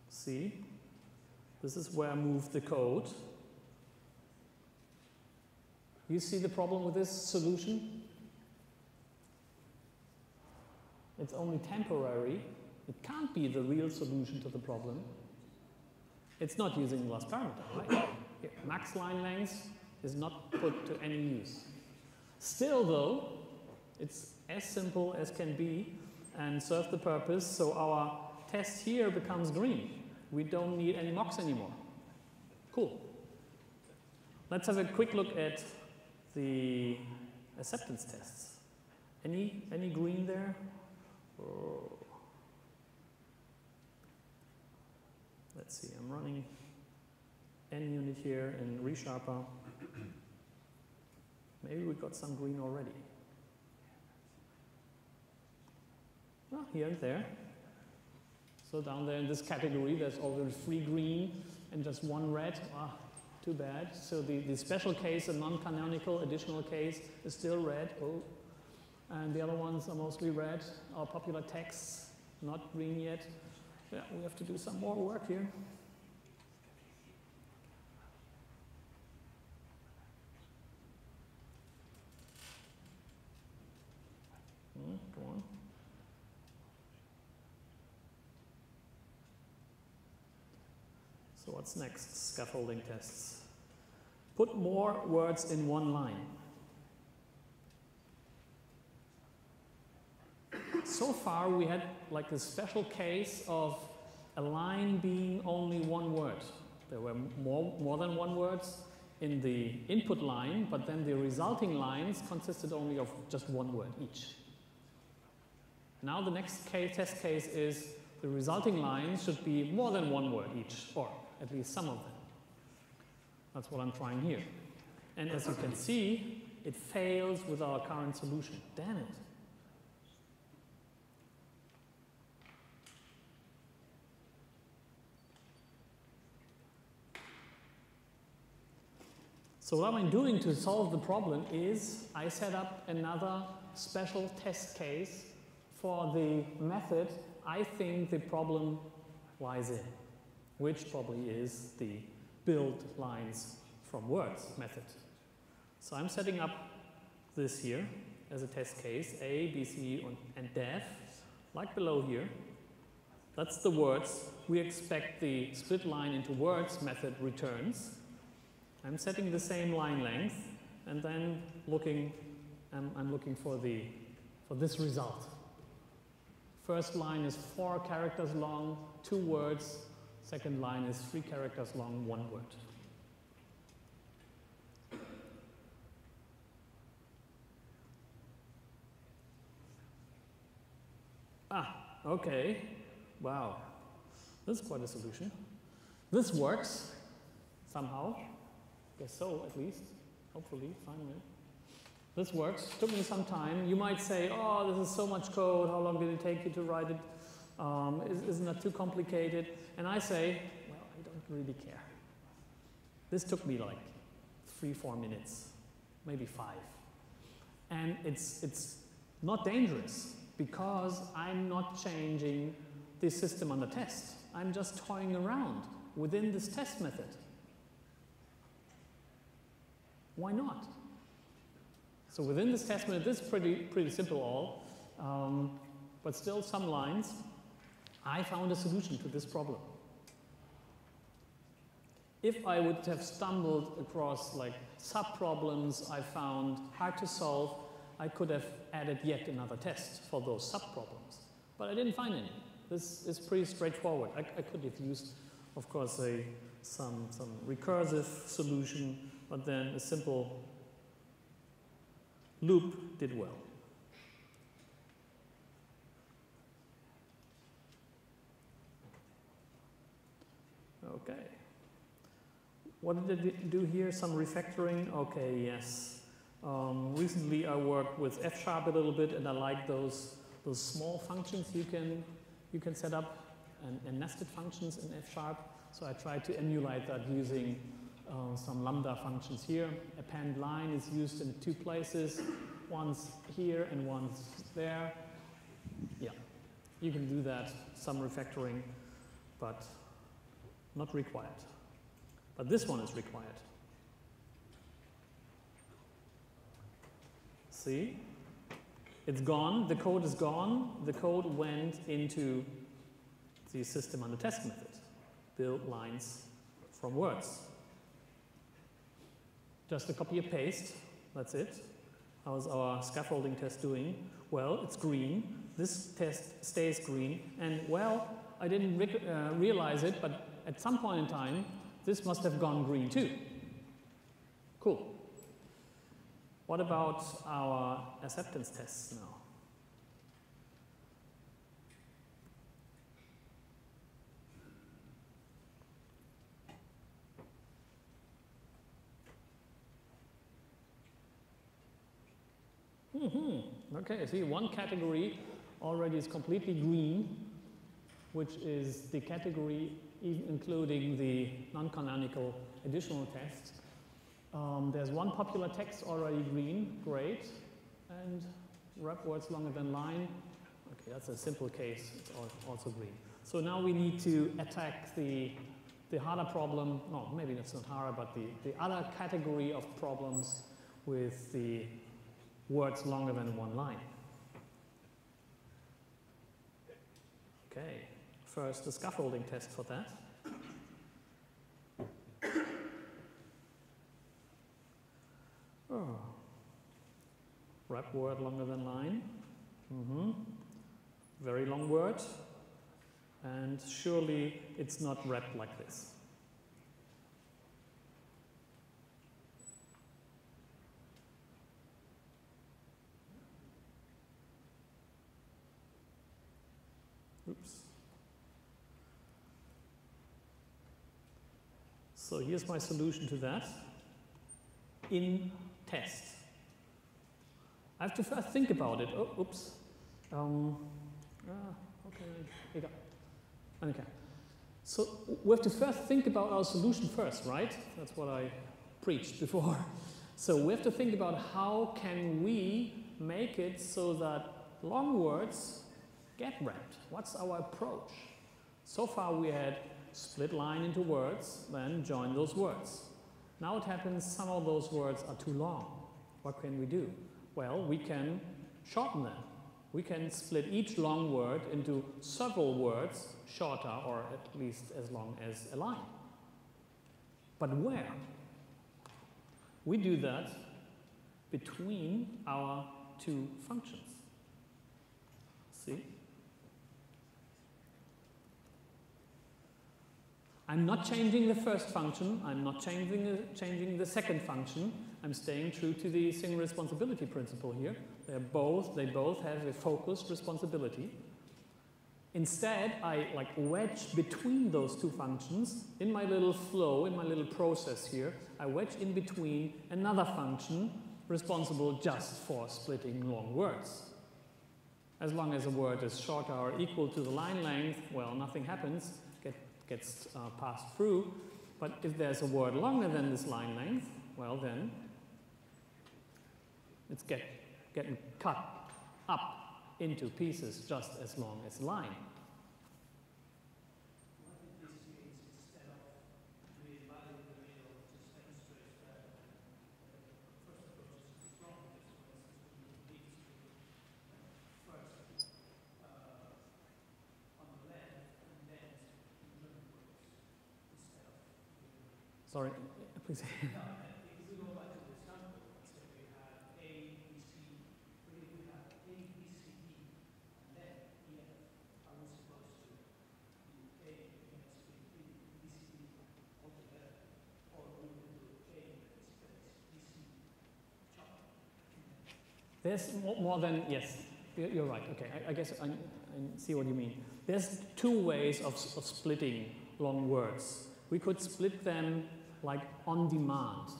See, this is where I move the code. You see the problem with this solution? It's only temporary. It can't be the real solution to the problem. It's not using the last parameter, right? Here, max line length is not put to any use. Still though, it's as simple as can be and serve the purpose, so our test here becomes green. We don't need any mocks anymore. Cool. Let's have a quick look at the acceptance tests. Any green there? Oh. Let's see, I'm running n unit here in ReSharper. Maybe we got some green already. Well, here and there. So down there in this category, there's already 3 green and just 1 red. Ah, too bad. So the special case, a non-canonical additional case, is still red. Oh. And the other ones are mostly red. Our popular texts, not green yet. Yeah, we have to do some more work here. Go on. So what's next? Scaffolding tests. Put more words in one line. So far we had like this special case of a line being only one word. There were more than one words in the input line, but then the resulting lines consisted only of just one word each. Now the next test case is the resulting lines should be more than one word each, or at least some of them. That's what I'm trying here. And as you can see, it fails with our current solution. Damn it. So what I'm doing to solve the problem is I set up another special test case for the method I think the problem lies in, which probably is the build lines from words method. So I'm setting up this here as a test case, A, B, C, and def, like below here. That's the words. We expect the split line into words method returns. I'm setting the same line length, and then I'm looking for this result. First line is 4 characters long, 2 words. Second line is 3 characters long, 1 word. Ah, okay. Wow. This is quite a solution. This works somehow. Guess so, at least. Hopefully, finally. This works. Took me some time. You might say, oh, this is so much code. How long did it take you to write it? Isn't that too complicated? And I say, well, I don't really care. This took me like 3-4 minutes, maybe 5. And it's not dangerous because I'm not changing the system on the test. I'm just toying around within this test method. Why not? So within this test method, this is pretty simple all, but still some lines. I found a solution to this problem. If I would have stumbled across like sub-problems I found hard to solve, I could have added yet another test for those sub-problems. But I didn't find any. This is pretty straightforward. I could have used, of course, some recursive solution, but then a simple loop did well. Okay. What did it do here? Some refactoring? Okay, yes. Recently I worked with F# a little bit, and I like those small functions you can set up and nested functions in F#. So I tried to emulate that using some lambda functions here. Append line is used in 2 places, once here and once there. Yeah, you can do that, some refactoring, but not required. But this one is required. See? It's gone, the code is gone, the code went into the system under test method. Build lines from words. Just a copy and paste, that's it. How's our scaffolding test doing? Well, it's green, this test stays green, and well, I didn't realize it, but at some point in time, this must have gone green too. Cool. What about our acceptance tests now? Okay, see, one category already is completely green, which is the category even including the non-canonical additional tests. There's one popular text already green, great, and wrap words longer than line. Okay, that's a simple case, it's also green. So now we need to attack the harder problem, no, maybe that's not harder, but the other category of problems with the words longer than 1 line. Okay, first the scaffolding test for that. Oh. Wrap word longer than line. Very long word. And surely it's not wrapped like this. Oops. So here's my solution to that. In test. I have to first think about it. Oh, oops. Okay. Okay. So we have to first think about our solution first, right? That's what I preached before. So we have to think about how can we make it so that long words get wrapped. What's our approach? So far we had split line into words, then join those words. Now it happens some of those words are too long. What can we do? Well, we can shorten them. We can split each long word into several words, shorter or at least as long as a line. But where? We do that between our 2 functions. See? I'm not changing the first function, I'm not changing the second function, I'm staying true to the single responsibility principle here. They both have a focused responsibility. Instead, I wedge between those 2 functions in my little flow, in my little process here, I wedge in between another function responsible just for splitting long words. As long as a word is shorter or equal to the line length, well, nothing happens. Gets passed through, but if there's a word longer than this line length, well then it's getting cut up into pieces just as long as the line. Sorry, please. If we go back to the example, let's say we have A, B, C, but if we have A, B, C, D, and then E, F, are we supposed to There's more than, yes, you're right, okay, I guess I see what you mean. There's two ways of splitting long words. We could split them like on demand.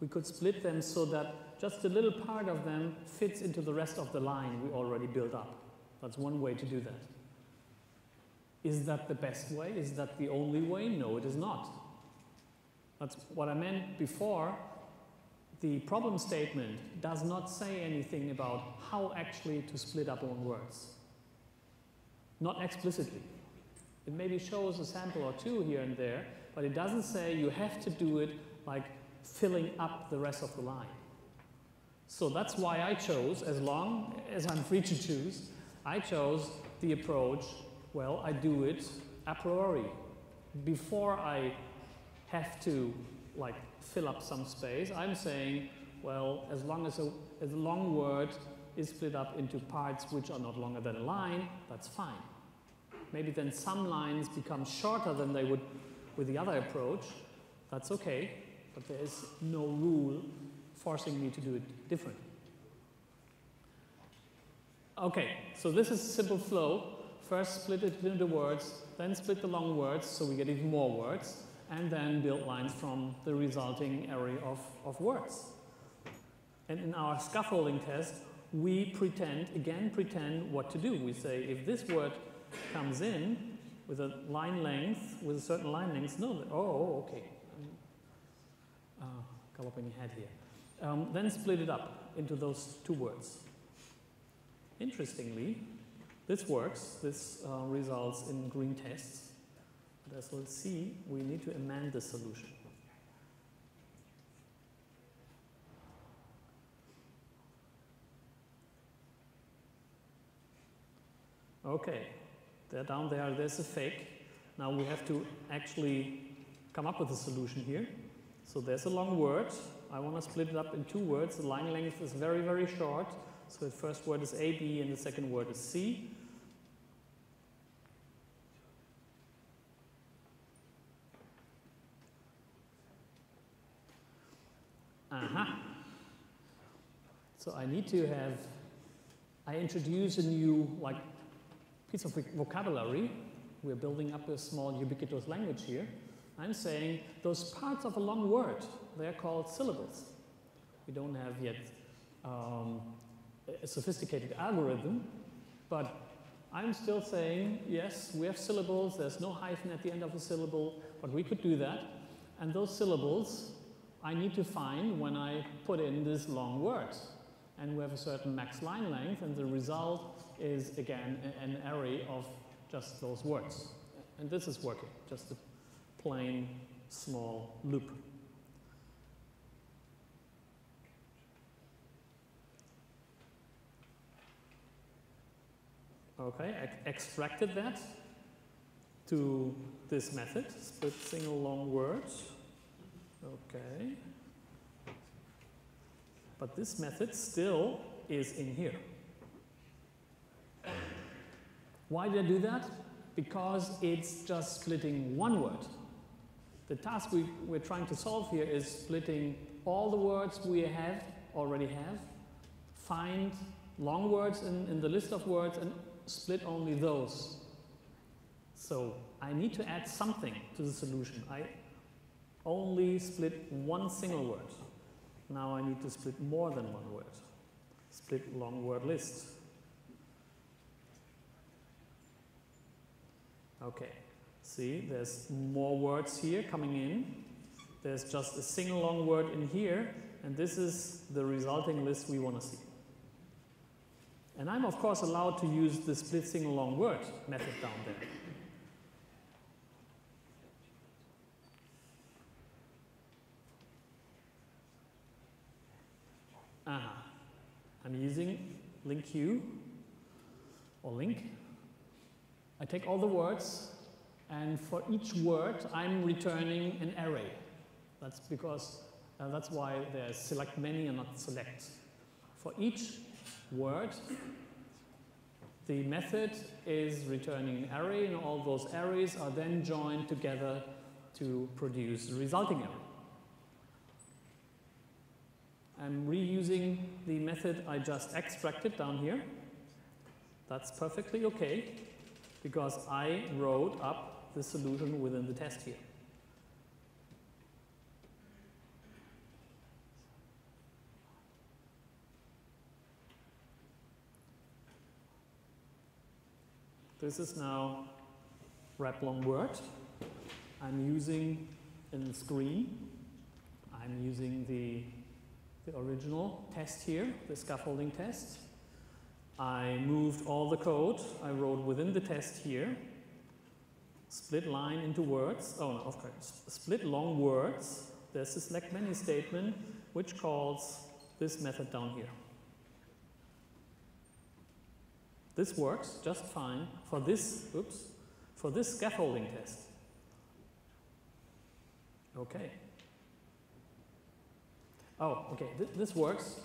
We could split them so that just a little part of them fits into the rest of the line we already built up. That's one way to do that. Is that the best way? Is that the only way? No, it is not. That's what I meant before. The problem statement does not say anything about how actually to split up long words. Not explicitly. It maybe shows a sample or two here and there, but it doesn't say you have to do it like filling up the rest of the line. So that's why I chose, as long as I'm free to choose, I chose the approach, well, I do it a priori. Before I have to like fill up some space, I'm saying, well, as long as a long word is split up into parts which are not longer than a line, that's fine. Maybe then some lines become shorter than they would with the other approach. That's okay, but there is no rule forcing me to do it differently. Okay, so this is a simple flow. First split it into words, then split the long words so we get even more words, and then build lines from the resulting array of words. And in our scaffolding test, we pretend what to do. We say if this word comes in with a line length, with a certain line length, okay. Galloping ahead here. Then split it up into those two words. Interestingly, this works. This results in green tests. But as we'll see, we need to amend the solution. Okay, down there, there's a fake. Now we have to actually come up with a solution here. So there's a long word. I want to split it up in two words. The line length is very, very short. So the first word is A, B, and the second word is C. So I need to have, I introduce a new piece of vocabulary. We're building up a small ubiquitous language here. I'm saying those parts of a long word, they're called syllables. We don't have yet a sophisticated algorithm, but I'm still saying, yes, we have syllables, there's no hyphen at the end of a syllable, but we could do that. And those syllables I need to find when I put in this long word. And we have a certain max line length, and the result is, again, an array of just those words. And this is working, just a plain small loop. Okay, I extracted that to this method, split single long words. Okay. But this method still is in here. Why did I do that? Because it's just splitting one word. The task we're trying to solve here is splitting all the words we already have, find long words in the list of words, and split only those. So I need to add something to the solution. I only split one single word. Now I need to split more than one word. Split long word list. Okay, see, there's more words here coming in. There's just a single long word in here, and this is the resulting list we want to see. And I'm, of course, allowed to use the split single long word method down there. I'm using link Q or link. I take all the words, and for each word, I'm returning an array. That's because that's why there's select many and not select. For each word, the method is returning an array, and all those arrays are then joined together to produce the resulting array. I'm reusing the method I just extracted down here. That's perfectly okay, because I wrote up the solution within the test here. This is now wrap long word. I'm using in the screen, I'm using the original test here, the scaffolding test. I moved all the code I wrote within the test here, split line into words, oh no, of course, split long words. There's a select many statement which calls this method down here. This works just fine for this, for this scaffolding test. Okay. Oh, okay, this works,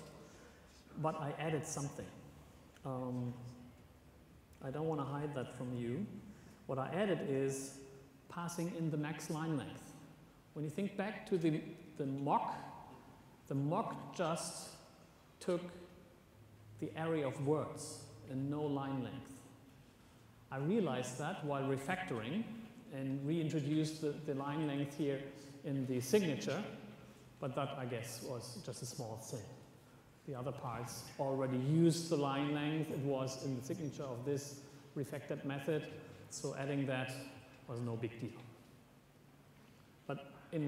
but I added something. I don't want to hide that from you. What I added is passing in the max line length. When you think back to the mock just took the array of words and no line length. I realized that while refactoring and reintroduced the line length here in the signature, but that, I guess, was just a small thing. The other parts already used the line length. It was in the signature of this refactored method, so adding that was no big deal. But as a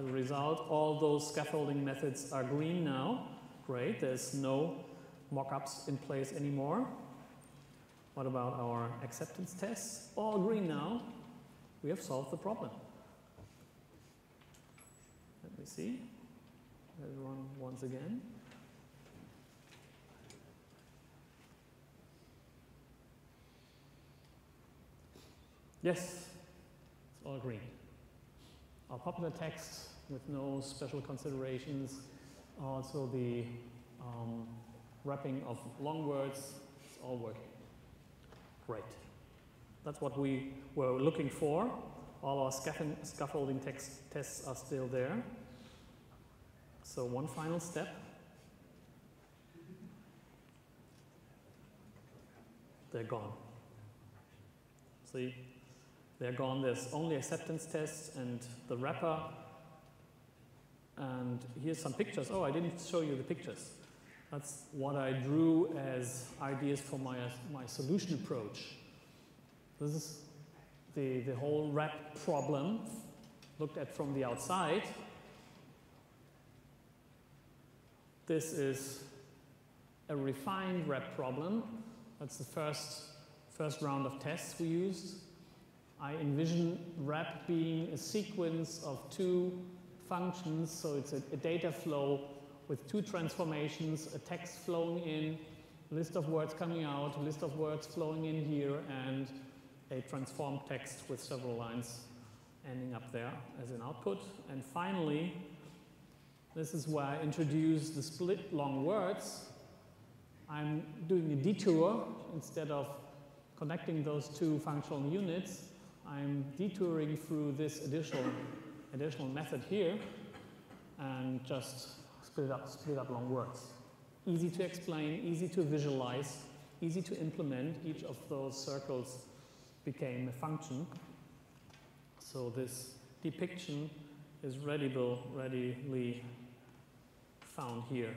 result, all those scaffolding methods are green now. Great, there's no mockups in place anymore. What about our acceptance tests? All green now. We have solved the problem. Let me see. Let's run once again. Yes, it's all green. Our popular text with no special considerations. Also the wrapping of long words, it's all working. Great. That's what we were looking for. All our scaffolding tests are still there. So one final step. They're gone. See, they're gone. There's only acceptance tests and the wrapper. And here's some pictures. Oh, I didn't show you the pictures. That's what I drew as ideas for my solution approach. This is the whole wrap problem looked at from the outside. This is a refined wrap problem. That's the first round of tests we used. I envision wrap being a sequence of two functions, so it's a data flow with two transformations, a text flowing in, a list of words coming out, a list of words flowing in here, and a transformed text with several lines ending up there as an output. And finally, this is where I introduce the split long words. I'm doing a detour. Instead of connecting those two functional units, I'm detouring through this additional method here and just split up long words. Easy to explain, easy to visualize, easy to implement. Each of those circles became a function. So this depiction is readily found here.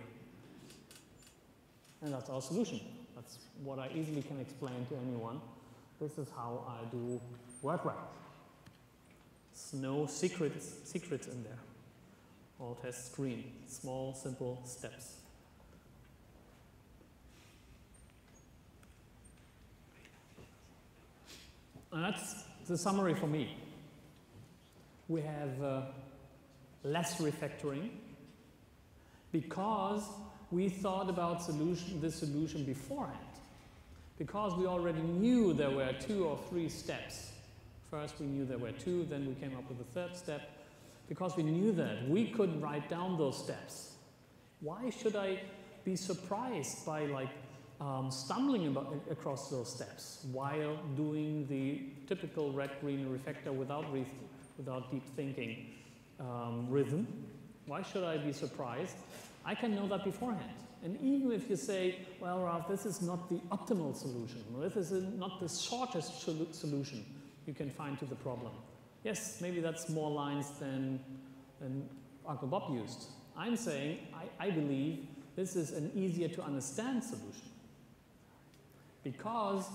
And that's our solution. That's what I easily can explain to anyone. This is how I do word wrap. There's no secrets in there. All tests green. Small, simple steps. And that's the summary for me. We have less refactoring because we thought about this solution beforehand. Because we already knew there were 2 or 3 steps. First we knew there were 2, then we came up with a 3rd step. Because we knew that, we could write down those steps. Why should I be surprised by stumbling across those steps while doing the typical red-green refactor without deep thinking rhythm? Why should I be surprised? I can know that beforehand. And even if you say, well, Ralf, this is not the optimal solution, or this is not the shortest solution you can find to the problem. Yes, maybe that's more lines than Uncle Bob used. I'm saying, I believe this is an easier to understand solution. Because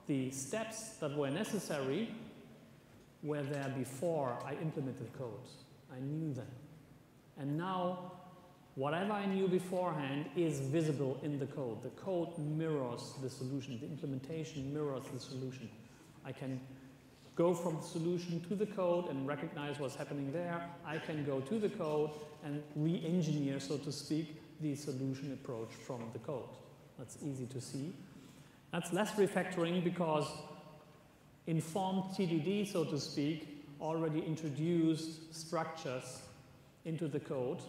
the steps that were necessary were there before I implemented the code. I knew them. And now, whatever I knew beforehand is visible in the code. The code mirrors the solution. The implementation mirrors the solution. I can go from the solution to the code and recognize what's happening there. I can go to the code and re-engineer, so to speak, the solution approach from the code. That's easy to see. That's less refactoring because informed TDD, so to speak, already introduced structures into the code,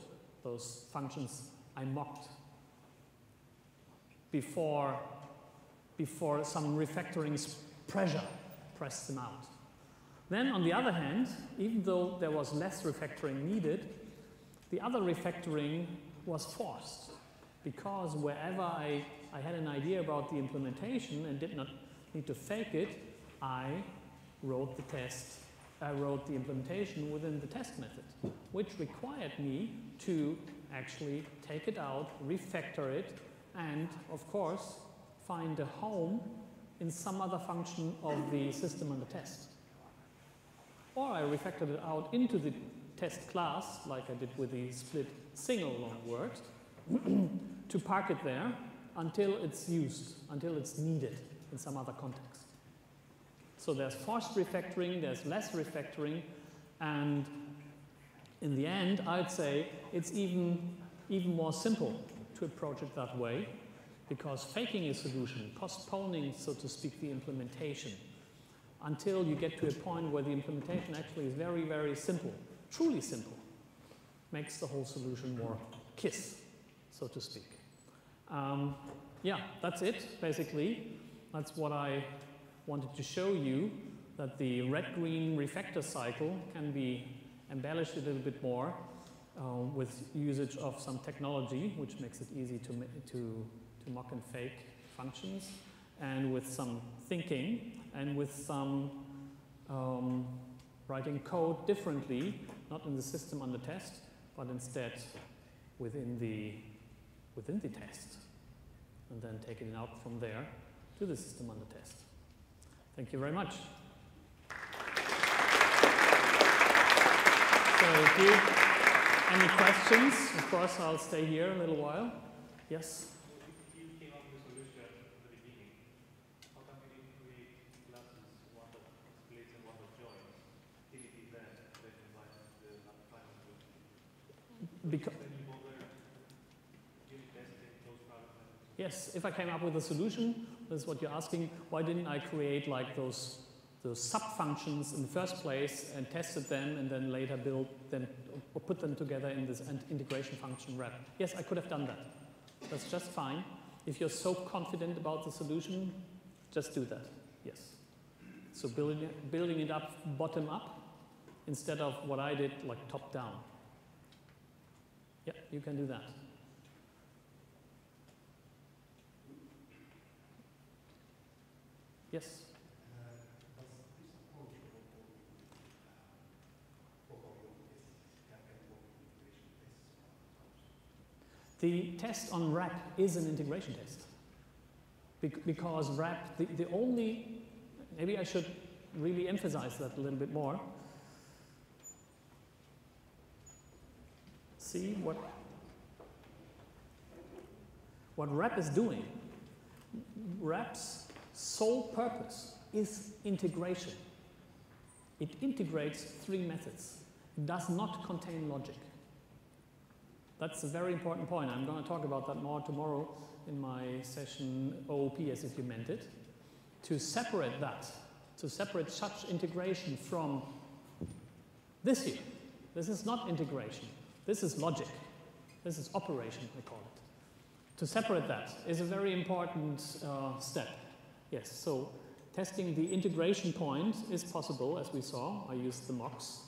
those functions I mocked before some refactoring pressure pressed them out. Then, on the other hand, even though there was less refactoring needed, the other refactoring was forced, because wherever I had an idea about the implementation and did not need to fake it, I wrote the test. I wrote the implementation within the test method, which required me to actually take it out, refactor it, and, of course, find a home in some other function of the system under test. Or I refactored it out into the test class, like I did with the split single long word, to park it there until it's used, until it's needed in some other context. So there's forced refactoring, there's less refactoring, and in the end, I'd say it's even more simple to approach it that way, because faking a solution, postponing, so to speak, the implementation, until you get to a point where the implementation actually is very, very simple, truly simple, makes the whole solution more KISS, so to speak. Yeah, that's it, basically. That's what I wanted to show you, that the red-green refactor cycle can be embellished a little bit more with usage of some technology, which makes it easy to mock and fake functions, and with some thinking, and with some writing code differently, not in the system under test, but instead within the test, and then taking it out from there to the system under test. Thank you very much. So if you any questions, of course, I'll stay here a little while. Yes? You came up with a solution at the beginning. How come you didn't create classes, one that splits and one that joins? TDD then combines the final solution. Because then you bother unit testing those parameters. yes, if I came up with a solution, this is what you're asking, why didn't I create like those sub-functions in the first place and tested them and then later build them or put them together in this integration function wrap? Yes, I could have done that. That's just fine. If you're so confident about the solution, just do that. Yes. So building it up bottom up instead of what I did, like top down. Yeah, you can do that. Yes? The test on wrap is an integration test. Because wrap, the only, maybe I should really emphasize that a little bit more. See what wrap is doing. Wrap's sole purpose is integration. It integrates three methods. It does not contain logic. That's a very important point. I'm going to talk about that more tomorrow in my session OOP as if you meant it. To separate that, to separate such integration from this here. This is not integration. This is logic. This is operation, we call it. To separate that is a very important step. Yes, so testing the integration point is possible, as we saw. I used the mocks.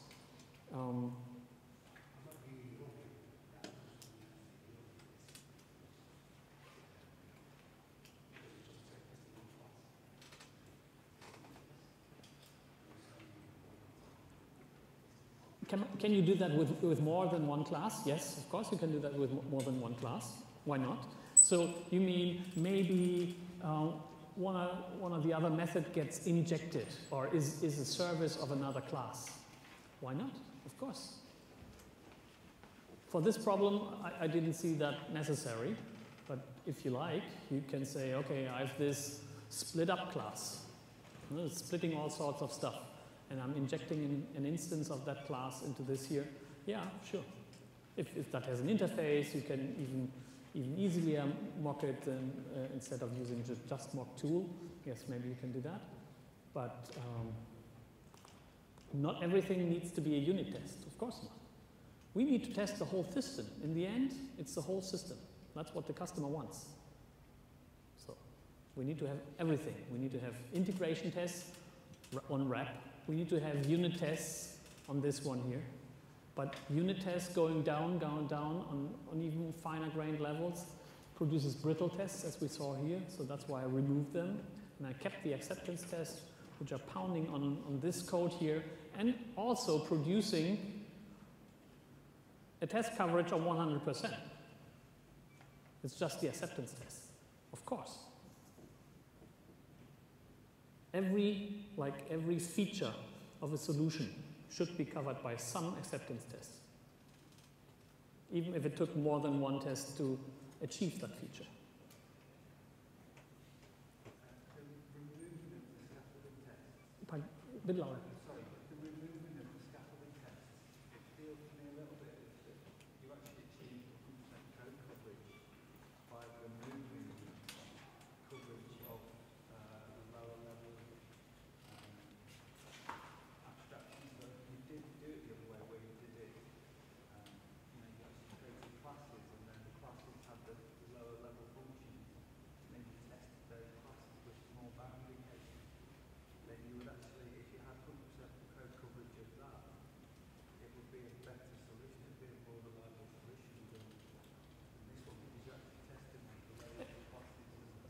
Can you do that with more than one class? Yes, of course you can do that with more than one class. Why not? So you mean maybe one of the other method gets injected or is a service of another class. Why not? Of course. For this problem, I didn't see that necessary, but if you like, you can say, okay, I have this split up class. It's splitting all sorts of stuff, and I'm injecting an instance of that class into this here. Yeah, sure. If that has an interface, you can even easily mock it instead of using just mock tool. Yes, maybe you can do that. But not everything needs to be a unit test. Of course not. We need to test the whole system. In the end, it's the whole system. That's what the customer wants. So we need to have everything. We need to have integration tests on wrap. We need to have unit tests on this one here. But unit tests going down on even finer grained levels produces brittle tests, as we saw here. So that's why I removed them. And I kept the acceptance tests, which are pounding on this code here, and also producing a test coverage of 100%. It's just the acceptance test, of course. Every feature of a solution should be covered by some acceptance tests, even if it took more than one test to achieve that feature. Pardon? A bit louder.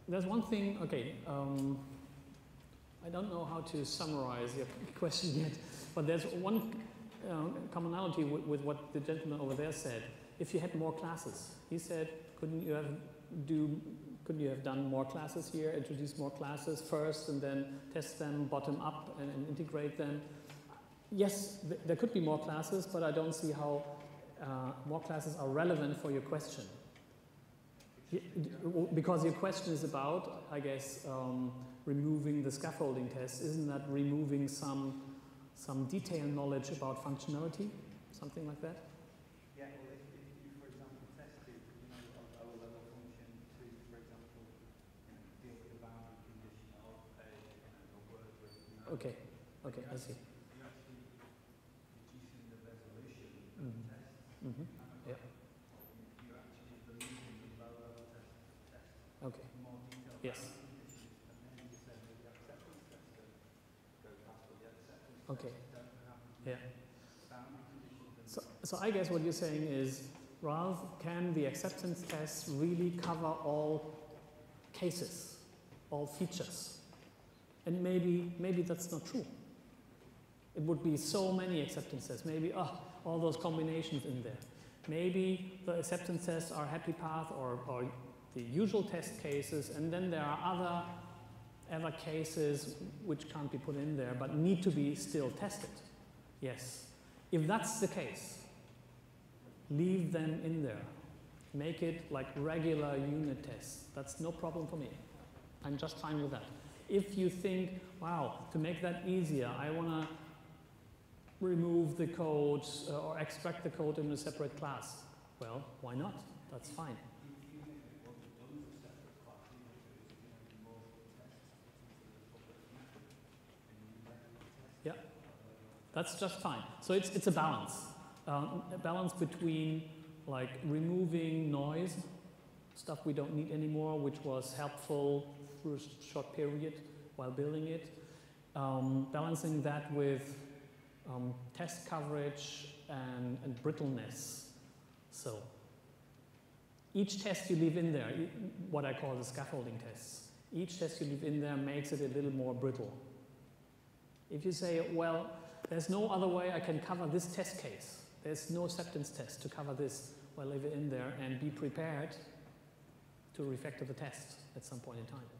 There's one thing, okay, I don't know how to summarize your question yet, but there's one commonality with what the gentleman over there said. If you had more classes, he said, couldn't you have done more classes here, introduce more classes first and then test them bottom up and integrate them? Yes, there could be more classes, but I don't see how more classes are relevant for your question. Because your question is about, I guess, removing the scaffolding test. Isn't that removing some detailed knowledge about functionality? Something like that? Yeah, well, if you, for example, tested, a lower level function to, for example, deal with the boundary condition of a word with, Okay, I see. You're actually reducing the resolution of the test. Mm-hmm. Yeah. You're actually removing the low level test. Okay. More detailed. Yes. And then you said the acceptance test go past, but the acceptance Okay. test don't have Yeah. boundary conditions. So I guess what you're saying is, Ralf, can the acceptance tests really cover all cases, all features? And maybe that's not true. It would be so many acceptance tests. Maybe all those combinations in there. Maybe the acceptance tests are happy path or the usual test cases, and then there are other cases which can't be put in there but need to be still tested. Yes. If that's the case, leave them in there. Make it like regular unit tests. That's no problem for me. I'm just fine with that. If you think, wow, to make that easier, I want to remove the code or extract the code in a separate class, well, why not? That's fine. Yeah, that's just fine. So it's a balance. A balance between like removing noise, stuff we don't need anymore, which was helpful through a short period while building it. Balancing that with test coverage and brittleness. So each test you leave in there, what I call the scaffolding tests, each test you leave in there makes it a little more brittle. If you say, well, there's no other way I can cover this test case. There's no acceptance test to cover this. Well, leave it in there and be prepared to refactor the test at some point in time.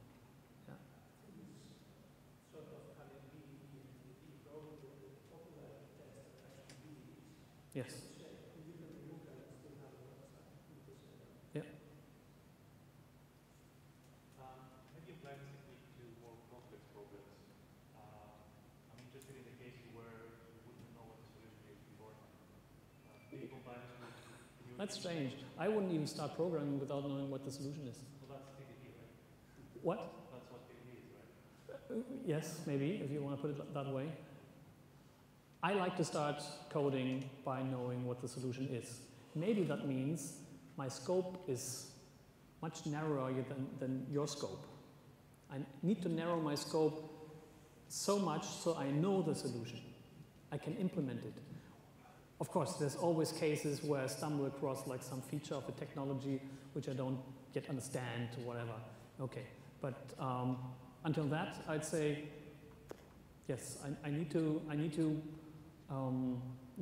Yeah. Sort of having DDD and TDD go to the popular test that actually be. Yes. You can remove that and still have a website. Yeah. Have you applied this technique to more complex problems? I'm interested in the cases where you wouldn't know what the solution is beforehand. Do you combine it with new That's strange. I wouldn't even start programming without knowing what the solution is. So that's TDD, right? What? That's what TDD is, right? Yes, maybe, if you want to put it that way. I like to start coding by knowing what the solution is. Maybe that means my scope is much narrower than your scope. I need to narrow my scope so much so I know the solution. I can implement it. Of course, there's always cases where I stumble across like some feature of a technology which I don't yet understand or whatever. Okay, but until that, I'd say, yes, I need to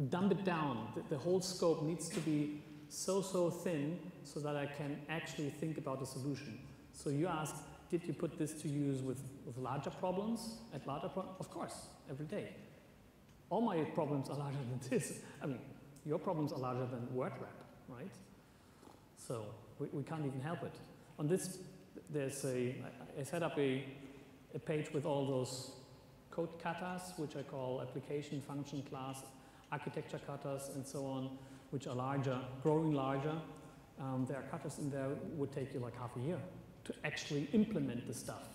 dump it down. The whole scope needs to be so thin so that I can actually think about a solution. So you ask, did you put this to use with larger problems? Of course, every day. All my problems are larger than this. I mean, your problems are larger than Word Wrap, right? So we can't even help it. On this, I set up a page with all those code katas, which I call application, function, class, architecture katas, and so on, which are larger, growing larger. There are katas in there would take you like half a year to actually implement the stuff.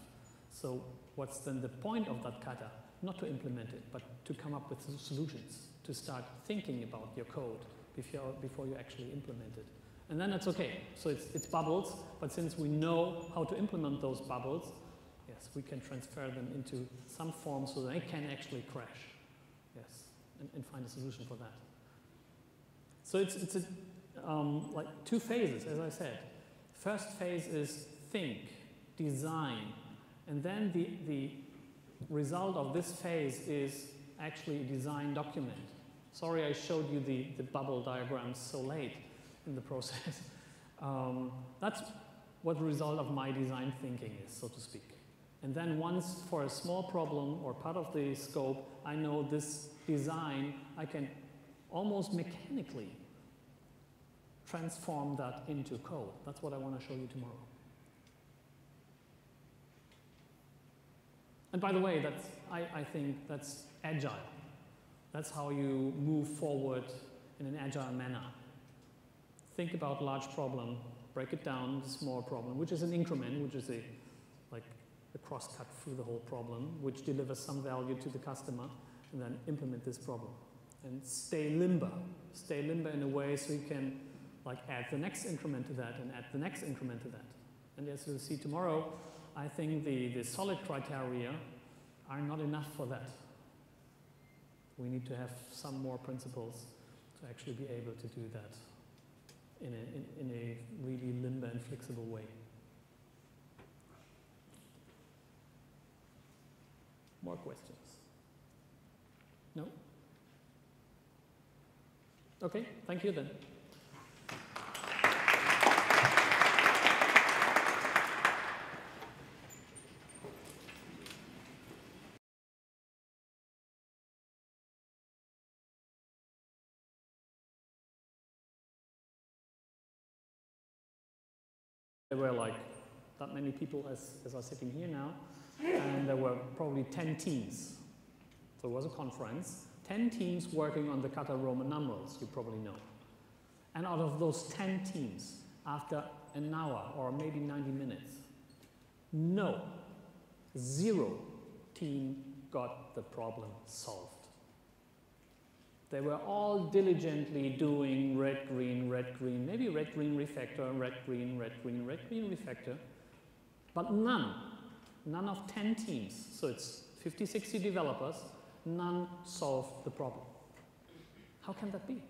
So what's then the point of that kata? Not to implement it, but to come up with solutions, to start thinking about your code before you actually implement it. And then it's okay. So it's bubbles, but since we know how to implement those bubbles, yes, we can transfer them into some form so they can actually crash. Yes, and find a solution for that. So it's like two phases, as I said. First phase is think, design, and then the result of this phase is actually a design document. Sorry I showed you the bubble diagrams so late in the process. That's what the result of my design thinking is, so to speak. And then once for a small problem or part of the scope, I know this design, I can almost mechanically transform that into code. That's what I want to show you tomorrow. And by the way, I think that's agile. That's how you move forward in an agile manner. Think about large problem, break it down to small problem, which is an increment, which is a crosscut through the whole problem, which delivers some value to the customer, and then implement this problem. And stay limber. Stay limber in a way so you can add the next increment to that and add the next increment to that. And as you'll see tomorrow, I think the solid criteria are not enough for that. We need to have some more principles to actually be able to do that in a really limber and flexible way. More questions? No? Okay, thank you then. There were like that many people as are sitting here now, and there were probably 10 teams. So it was a conference, 10 teams working on the kata Roman numerals, you probably know. And out of those 10 teams, after an hour or maybe 90 minutes, zero team got the problem solved. They were all diligently doing red, green, maybe red, green refactor, red, green refactor, but none of 10 teams, so it's 50, 60 developers, none solved the problem. How can that be?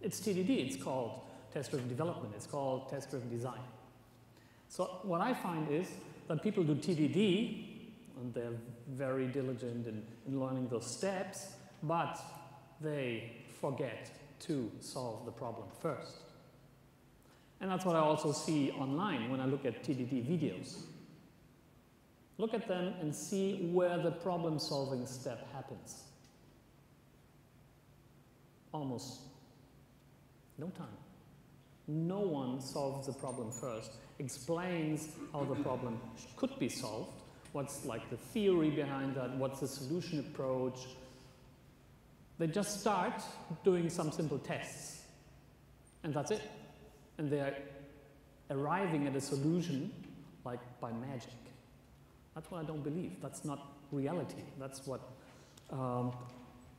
It's TDD, it's called test-driven development, it's called test-driven design. So what I find is that people do TDD, and they're very diligent in learning those steps, but they forget to solve the problem first. And that's what I also see online when I look at TDD videos. Look at them and see where the problem-solving step happens. Almost no time. No one solves the problem first, explains how the problem could be solved, what's like the theory behind that, what's the solution approach. They just start doing some simple tests, and that's it. And they're arriving at a solution like by magic. That's what I don't believe. That's not reality. That's what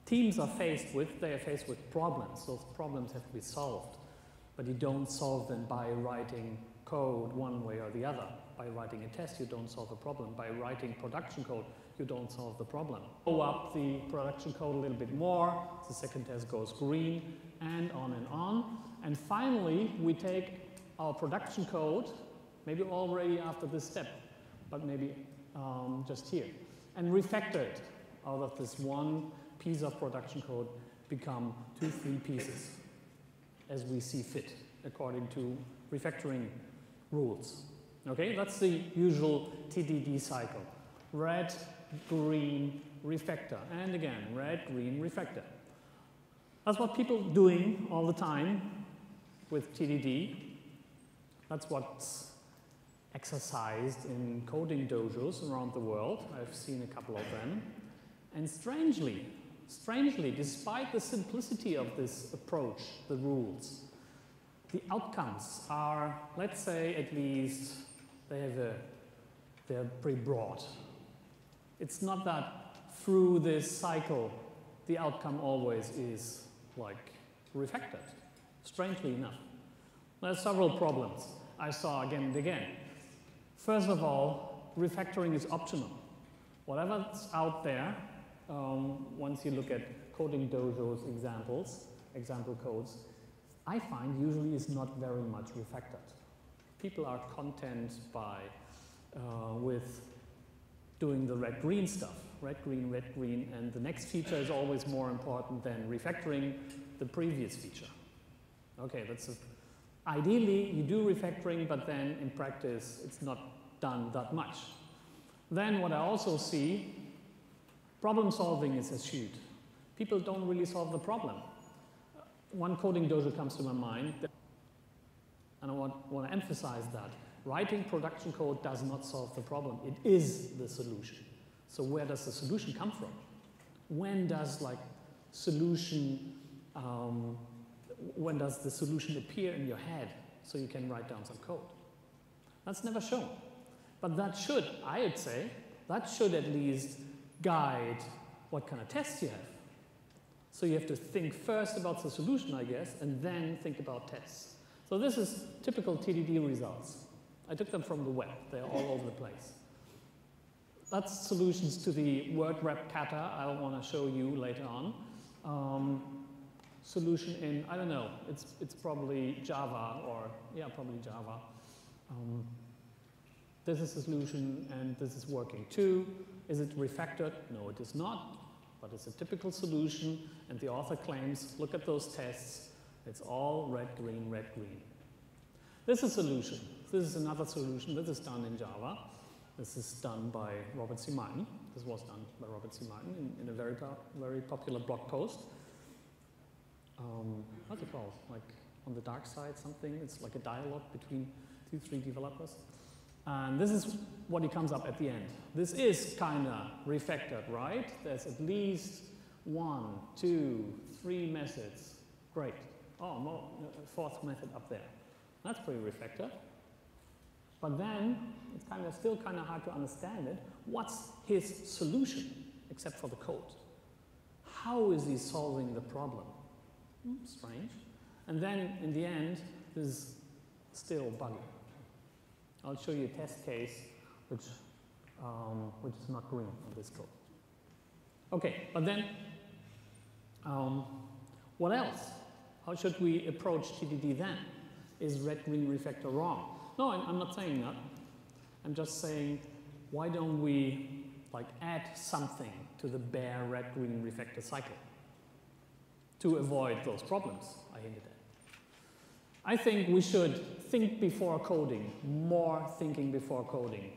teams are faced with. They are faced with problems. Those problems have to be solved. But you don't solve them by writing code one way or the other. By writing a test, you don't solve a problem. By writing production code, you don't solve the problem. Go up the production code a little bit more. The second test goes green, and on and on. And finally, we take our production code, maybe already after this step, but maybe just here, and refactor it out of this one piece of production code, become 2, 3 pieces, as we see fit, according to refactoring rules. Okay, that's the usual TDD cycle. Red, green, refactor, and again, red, green, refactor. That's what people are doing all the time with TDD. That's what's exercised in coding dojos around the world. I've seen a couple of them. And strangely, despite the simplicity of this approach, the rules, the outcomes are, let's say, at least they're pretty broad. It's not that through this cycle, the outcome always is like refactored, strangely enough. There are several problems I saw again and again. First of all, refactoring is optional. Whatever's out there, once you look at coding dojos example codes, I find usually is not very much refactored. People are content with doing the red-green stuff. Red, green, and the next feature is always more important than refactoring the previous feature. Okay, ideally you do refactoring, but then in practice it's not done that much. Then what I also see, problem solving is eschewed. People don't really solve the problem. One coding dojo comes to my mind, and I want to emphasize that. Writing production code does not solve the problem. It is the solution. So where does the solution come from? When does the solution appear in your head so you can write down some code? That's never shown. But that should, I would say, that should at least guide what kind of tests you have. So you have to think first about the solution, I guess, and then think about tests. So this is typical TDD results. I took them from the web. They're all over the place. That's solutions to the Word Wrap Kata I want to show you later on. Solution in, I don't know, it's probably Java or, yeah, probably Java. This is the solution and this is working too. Is it refactored? No, it is not, but it's a typical solution and the author claims, look at those tests, it's all red, green, red, green. This is a solution. This is another solution. This is done in Java. This is done by Robert C. Martin. This was done by Robert C. Martin in a very popular blog post. What's it called? Like on the dark side something? It's like a dialogue between 2, 3 developers. And this is what it comes up at the end. This is kind of refactored, right? There's at least 1, 2, 3 methods. Great. Oh, no, 4th method up there. That's pretty refactored. But then it's still kind of hard to understand it. What's his solution, except for the code? How is he solving the problem? Strange. And then in the end, this is still buggy. I'll show you a test case which is not green on this code. Okay, but then what else? How should we approach TDD then? Is red, green refactor wrong? No, I'm not saying that. I'm just saying, why don't we like add something to the bare red-green refactor cycle to avoid those problems I hinted at. I think we should think before coding, more thinking before coding,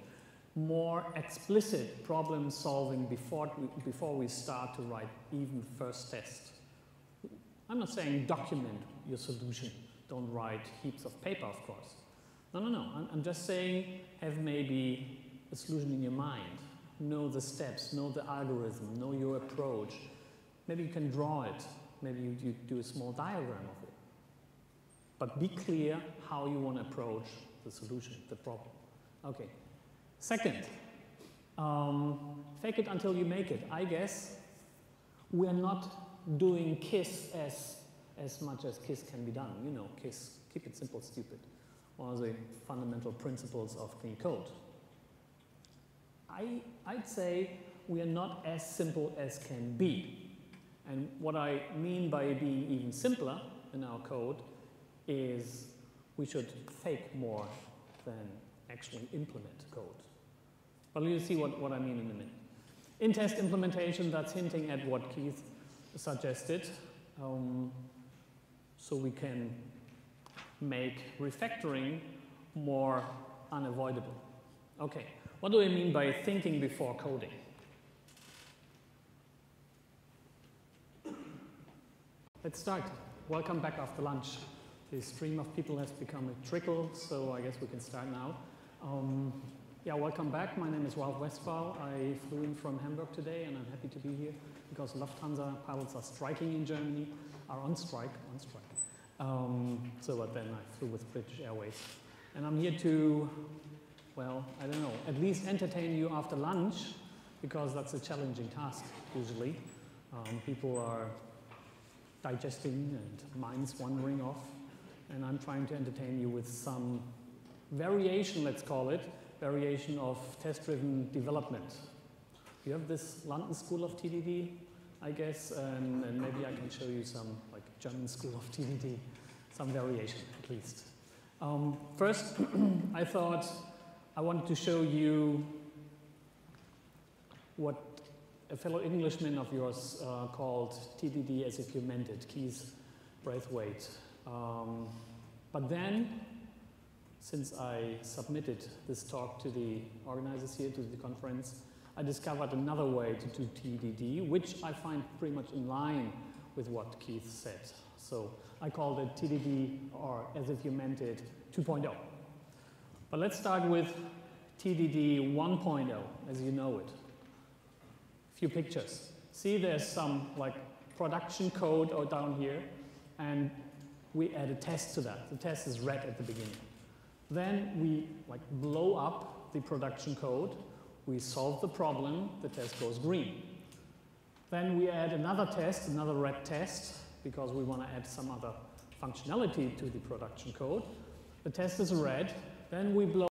more explicit problem solving before we start to write even first test. I'm not saying document your solution. Don't write heaps of paper, of course. No. I'm just saying have maybe a solution in your mind. Know the steps, know the algorithm, know your approach. Maybe you can draw it. Maybe you do a small diagram of it. But be clear how you want to approach the solution, the problem. Okay. Second, fake it until you make it. I guess we're not doing KISS as much as KISS can be done. You know, KISS, keep it simple, stupid. One of the fundamental principles of clean code. I'd say we are not as simple as can be. And what I mean by being even simpler in our code is we should fake more than actually implement code. But you'll see what I mean in a minute. In test implementation, that's hinting at what Keith suggested. So we can make refactoring more unavoidable. Okay, what do I mean by thinking before coding? Let's start. Welcome back after lunch. The stream of people has become a trickle, so I guess we can start now. Yeah, welcome back. My name is Ralf Westphal. I flew in from Hamburg today, and I'm happy to be here because Lufthansa pilots are striking in Germany, are on strike. But then I flew with British Airways. And I'm here to, well, I don't know, at least entertain you after lunch, because that's a challenging task, usually. People are digesting and minds wandering off. And I'm trying to entertain you with some variation, let's call it, variation of test-driven development. You have this London School of TDD, I guess, and maybe I can show you some like German School of TDD, some variation at least. First, I thought I wanted to show you what a fellow Englishman of yours called TDD as if you meant it, Keith Braithwaite. But then, since I submitted this talk to the organizers here, to the conference, I discovered another way to do TDD, which I find pretty much in line with what Keith said. So I called it TDD, or as if you meant it, 2.0. But let's start with TDD 1.0, as you know it. A few pictures. See, there's some like production code down here, and we add a test to that. The test is red at the beginning. Then we like blow up the production code. We solve the problem. The test goes green. Then we add another test, another red test, because we want to add some other functionality to the production code. The test is red. Then we blow